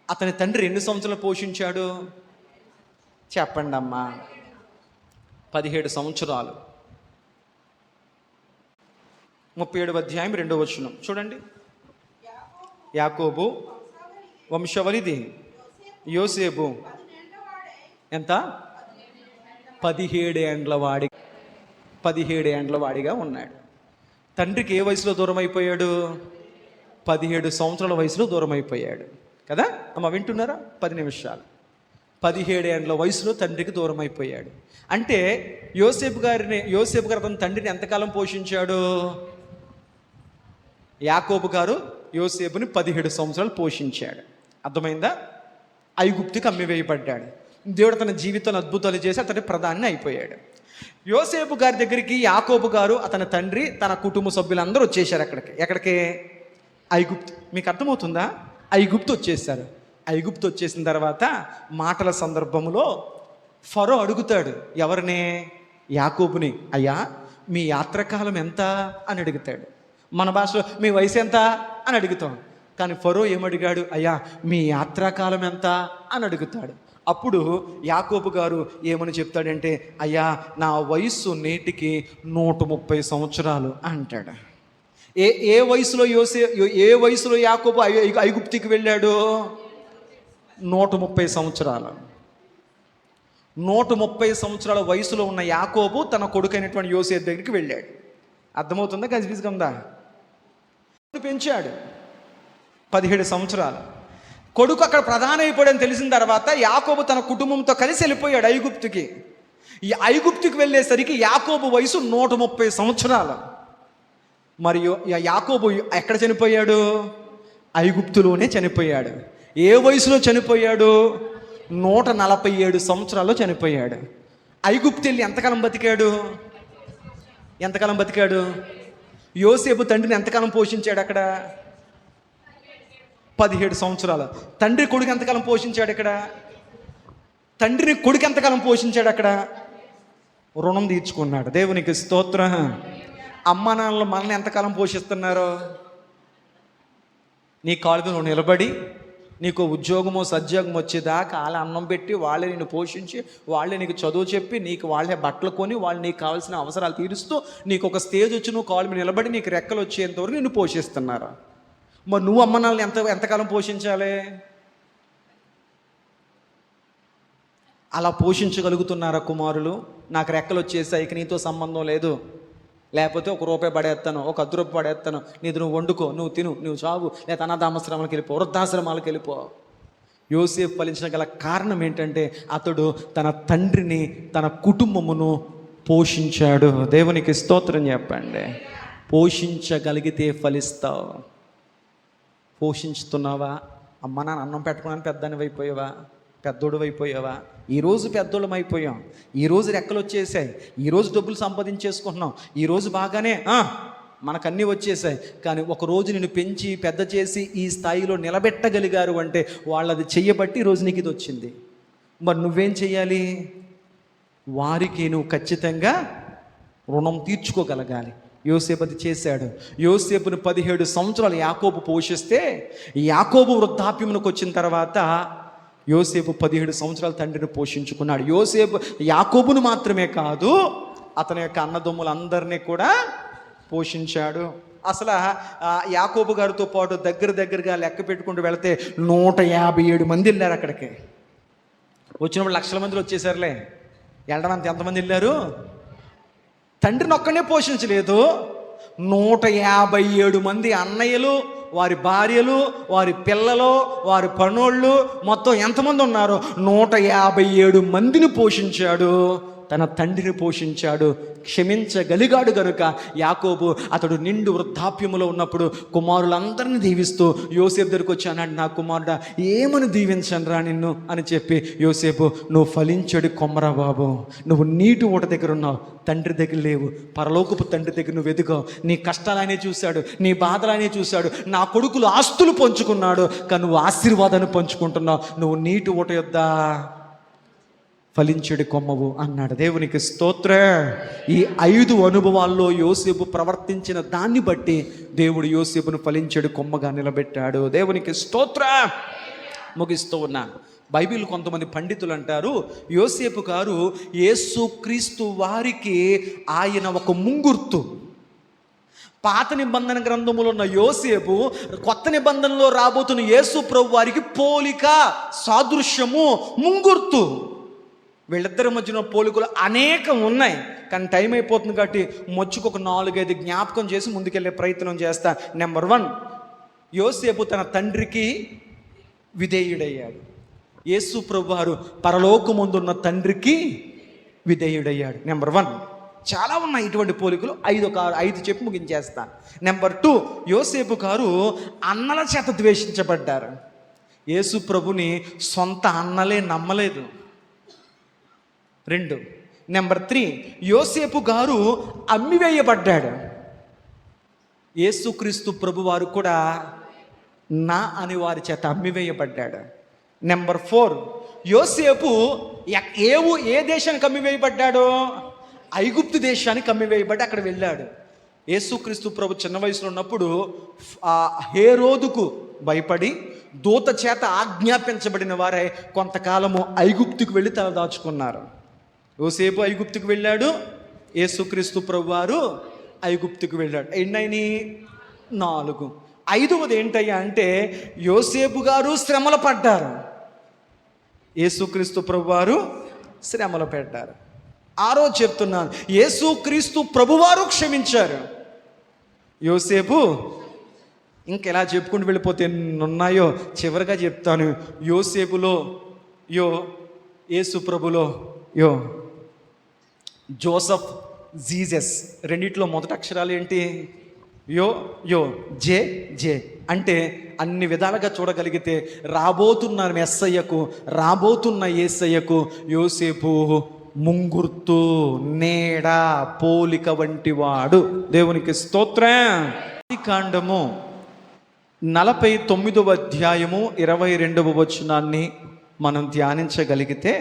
అతని తండ్రి ఎన్ని సంవత్సరాలు పోషించాడు చెప్పండి అమ్మా? 17 సంవత్సరాలు. 37వ అధ్యాయం 2వ వచనం చూడండి. యాకోబు వంశవలిది యోసేపు ఎంత? 17 ఏండ్ల వాడిగా ఉన్నాడు. తండ్రికి ఏ వయసులో దూరం అయిపోయాడు? 17 సంవత్సరాల వయసులో దూరం అయిపోయాడు కదా అమ్మ, వింటున్నారా? 10 నిమిషాలు. 17 ఏండ్ల వయసులో తండ్రికి దూరం అయిపోయాడు. అంటే యోసేపు గారు తన తండ్రిని ఎంతకాలం పోషించాడు? యాకోబు గారు యోసేపుని 17 సంవత్సరాలు పోషించాడు. అర్థమైందా? ఐగుప్తుకి అమ్మివేయబడ్డాడు. దేవుడు తన జీవితంలో అద్భుతాలు చేసి అతని ప్రధాని అయిపోయాడు. యోసేపు గారి దగ్గరికి యాకోబు గారు, అతని తండ్రి, తన కుటుంబ సభ్యులందరూ వచ్చేసారు. ఎక్కడికి? ఐగుప్తు. మీకు అర్థమవుతుందా? ఐగుప్తు వచ్చేసారు. ఐగుప్తు వచ్చేసిన తర్వాత మాటల సందర్భంలో ఫరో అడుగుతాడు ఎవరిని? యాకోబుని. అయ్యా మీ యాత్రకాలం ఎంత అని అడుగుతాడు. మన భాషలో మీ వయసు ఎంత అని అడుగుతాం. కానీ ఫరో ఏమడిగాడు? అయ్యా మీ యాత్రాకాలం ఎంత అని అడుగుతాడు. అప్పుడు యాకోబు గారు ఏమని చెప్తాడంటే, అయ్యా నా వయస్సు నేటికి 130 సంవత్సరాలు అంటాడు. ఏ వయసులో ఏ వయసులో యాకోబు ఐగుప్తికి వెళ్ళాడు? 130 సంవత్సరాలు. 130 సంవత్సరాల వయసులో ఉన్న యాకోబు తన కొడుకైనటువంటి యోసేపు దగ్గరికి వెళ్ళాడు. అర్థమవుతుందా? గజిబిజిగా ఉందా? పెంచాడు 17 సంవత్సరాలు. కొడుకు అక్కడ ప్రధాని అయిపోయాడని తెలిసిన తర్వాత యాకోబు తన కుటుంబంతో కలిసి వెళ్ళిపోయాడు ఐగుప్తుకి. ఈ ఐగుప్తుకి వెళ్ళేసరికి యాకోబు వయసు 130 సంవత్సరాలు. మరియు యాకోబు ఎక్కడ చనిపోయాడు? ఐగుప్తులోనే చనిపోయాడు. ఏ వయసులో చనిపోయాడు? 147 సంవత్సరాల్లో చనిపోయాడు. ఐగుప్తు వెళ్ళి ఎంతకాలం బతికాడు? యోసేపు తండ్రిని ఎంతకాలం పోషించాడు అక్కడ? 17 సంవత్సరాలు. తండ్రి కొడుకు ఎంతకాలం పోషించాడు ఇక్కడ? తండ్రిని కొడుకు ఎంతకాలం పోషించాడు అక్కడ? రుణం తీర్చుకున్నాడు. దేవునికి స్తోత్రం. అమ్మ నాన్నలు మనల్ని ఎంతకాలం పోషిస్తున్నారు? నీ కాళ్ళ మీద నువ్వు నిలబడి నీకు ఉద్యోగమో సద్యోగం వచ్చేదాకా వాళ్ళే అన్నం పెట్టి, వాళ్ళే నిన్ను పోషించి, వాళ్ళే నీకు చదువు చెప్పి, నీకు వాళ్ళే బట్టలు కొని, వాళ్ళు నీకు కావాల్సిన అవసరాలు తీరుస్తూ, నీకు ఒక స్టేజ్ వచ్చి నువ్వు కాళ్ళ మీద నిలబడి నీకు రెక్కలు వచ్చేంతవరకు నిన్ను పోషిస్తున్నారు. మరి నువ్వు అమ్మ నాన్నని ఎంతకాలం పోషించాలి? అలా పోషించగలుగుతున్నారా కుమారులు? నాకు రెక్కలు వచ్చేసాయి, ఇక నీతో సంబంధం లేదు, లేకపోతే ₹1 పడేస్తాను, ₹10 పడేస్తాను, నీది నువ్వు వండుకో, నువ్వు తిను, నువ్వు చావు, లేదా అనాథాశ్రమాలకు వెళ్ళిపో, వృద్ధాశ్రమాలకు వెళ్ళిపో. యోసేపు ఫలించిన గల కారణం ఏంటంటే అతడు తన తండ్రిని, తన కుటుంబమును పోషించాడు. దేవునికి స్తోత్రం చెప్పండి. పోషించగలిగితే ఫలిస్తావు. పోషించుతున్నావా? అమ్మ నాన్న అన్నం పెట్టుకున్నాను పెద్దోడు అయిపోయావా? ఈరోజు పెద్దోళ్ళం అయిపోయాం, ఈరోజు రెక్కలు వచ్చేసాయి, ఈరోజు డబ్బులు సంపాదించేసుకుంటున్నాం, ఈరోజు బాగానే మనకన్నీ వచ్చేసాయి. కానీ ఒకరోజు నిన్ను పెంచి పెద్ద చేసి ఈ స్థాయిలో నిలబెట్టగలిగారు అంటే వాళ్ళది చెయ్యబట్టి ఈరోజు నీకు ఇది వచ్చింది. మరి నువ్వేం చెయ్యాలి? వారికి నువ్వు ఖచ్చితంగా రుణం తీర్చుకోగలగాలి. యోసేపు అది చేశాడు. యోసేపును 17 సంవత్సరాలు యాకోబు పోషిస్తే, యాకోబు వృద్ధాప్యమునకు వచ్చిన తర్వాత యోసేపు 17 సంవత్సరాలు తండ్రిని పోషించుకున్నాడు. యాకోబును మాత్రమే కాదు, అతని యొక్క అన్నదమ్ములందరినీ కూడా పోషించాడు. అసలు యాకోబు గారితో పాటు దగ్గరగా లెక్క పెట్టుకుంటూ వెళితే 157 మంది వెళ్ళారు అక్కడికి. వచ్చినప్పుడు లక్షల మందిలో వచ్చేసారులే. వెళ్ళడానికి ఎంతమంది వెళ్ళారు? తండ్రిని ఒక్కనే పోషించలేదు, 157 మంది అన్నయ్యలు, వారి భార్యలు, వారి పిల్లలు, వారి పనోళ్ళు, మొత్తం ఎంతమంది ఉన్నారో 157 మందిని పోషించాడు తన తండ్రిని పోషించాడు, క్షమించగలిగాడు గనుక యాకోబు అతడు నిండు వృద్ధాప్యములో ఉన్నప్పుడు కుమారులందరినీ దీవిస్తూ యోసేపు దగ్గరికి వచ్చి అన్నాడు, నా కుమారుడా ఏమని దీవించనురా నిన్ను అని చెప్పి, యోసేపు నువ్వు ఫలించడి కొమ్మరా బాబు, నువ్వు నీటి ఊట దగ్గర ఉన్నావు, తండ్రి దగ్గర లేవు, పరలోకపు తండ్రి దగ్గర నువ్వు ఎదుగావు, నీ కష్టాలనే చూశాడు, నీ బాధలనే చూశాడు, నా కొడుకులు ఆస్తులు పంచుకున్నాడు, కానీ నువ్వు ఆశీర్వాదాన్ని పంచుకుంటున్నావు, నువ్వు నీటి ఊట యొద్ద ఫలించడి కొమ్మవు అన్నాడు. దేవునికి స్తోత్ర. ఈ 5 అనుభవాల్లో యోసేపు ప్రవర్తించిన దాన్ని బట్టి దేవుడు యోసేపును ఫలించడి కొమ్మగా నిలబెట్టాడు. దేవునికి స్తోత్ర. ముగిస్తూ ఉన్నాను. బైబిల్ కొంతమంది పండితులు అంటారు, యోసేపు గారు యేసుక్రీస్తు వారికి ఆయన ఒక ముంగుర్తు. పాత నిబంధన గ్రంథములో ఉన్న యోసేపు కొత్త నిబంధనలో రాబోతున్న యేసు ప్రభు వారికి పోలిక, సాదృశ్యము, ముంగుర్తు. వీళ్ళిద్దరి మధ్యన పోలికలు అనేకం ఉన్నాయి, కానీ టైం అయిపోతుంది కాబట్టి మొచ్చుకు ఒక 4-5 జ్ఞాపకం చేసి ముందుకెళ్ళే ప్రయత్నం చేస్తా. నెంబర్ 1, యోసేపు తన తండ్రికి విధేయుడయ్యాడు. యేసు ప్రభు వారు పరలోకమందున్న తండ్రికి విధేయుడయ్యాడు. నెంబర్ 1. చాలా ఉన్నాయి ఇటువంటి పోలికలు, 5 చెప్పి ముగించేస్తాను. నెంబర్ 2, యోసేపు గారు అన్నల చేత ద్వేషించబడ్డారు. యేసు ప్రభుని సొంత అన్నలే నమ్మలేదు. 2. నెంబర్ 3, యోసేపు గారు అమ్మివేయబడ్డాడు. యేసుక్రీస్తు ప్రభు వారు కూడా నా అని వారి చేత అమ్మివేయబడ్డాడు. నెంబర్ 4, యోసేపు ఏ దేశానికి అమ్మివేయబడ్డాడు? ఐగుప్తు దేశానికి అమ్మివేయబడి అక్కడ వెళ్ళాడు. యేసుక్రీస్తు ప్రభు చిన్న వయసులో ఉన్నప్పుడు హేరోదుకు భయపడి దూత చేత ఆజ్ఞాపించబడిన వారే కొంతకాలము ఐగుప్తుకు వెళ్ళి తలదాచుకున్నారు. యోసేపు ఐగుప్తుకు వెళ్ళాడు, యేసుక్రీస్తు ప్రభు వారు ఐగుప్తుకు వెళ్ళాడు. ఎన్నైనా 4. 5వది ఏంటయ్యా అంటే యోసేపు గారు శ్రమలు పడ్డారు, యేసుక్రీస్తు ప్రభు వారు శ్రమలు పెట్టారు. 6వ చెప్తున్నాను, యేసుక్రీస్తు ప్రభువారు క్షమించారు, యోసేపు ఇంకెలా చెప్పుకుంటూ వెళ్ళిపోతే ఉన్నాయో. చివరిగా చెప్తాను, యోసేపులో యేసు ప్రభులో జోసఫ్, జీసస్ రెండిట్లో మొదటి అక్షరాలు ఏంటి? జే అంటే అన్ని విధాలుగా చూడగలిగితే రాబోతున్న మెస్సయ్యకు, రాబోతున్న యేసయ్యకు యోసేపు ముంగుర్తు, నీడ, పోలిక వంటి వాడు. దేవునికి స్తోత్రం. కాండము 49వ అధ్యాయము 22వ వచనాన్ని మనం ధ్యానించగలిగితే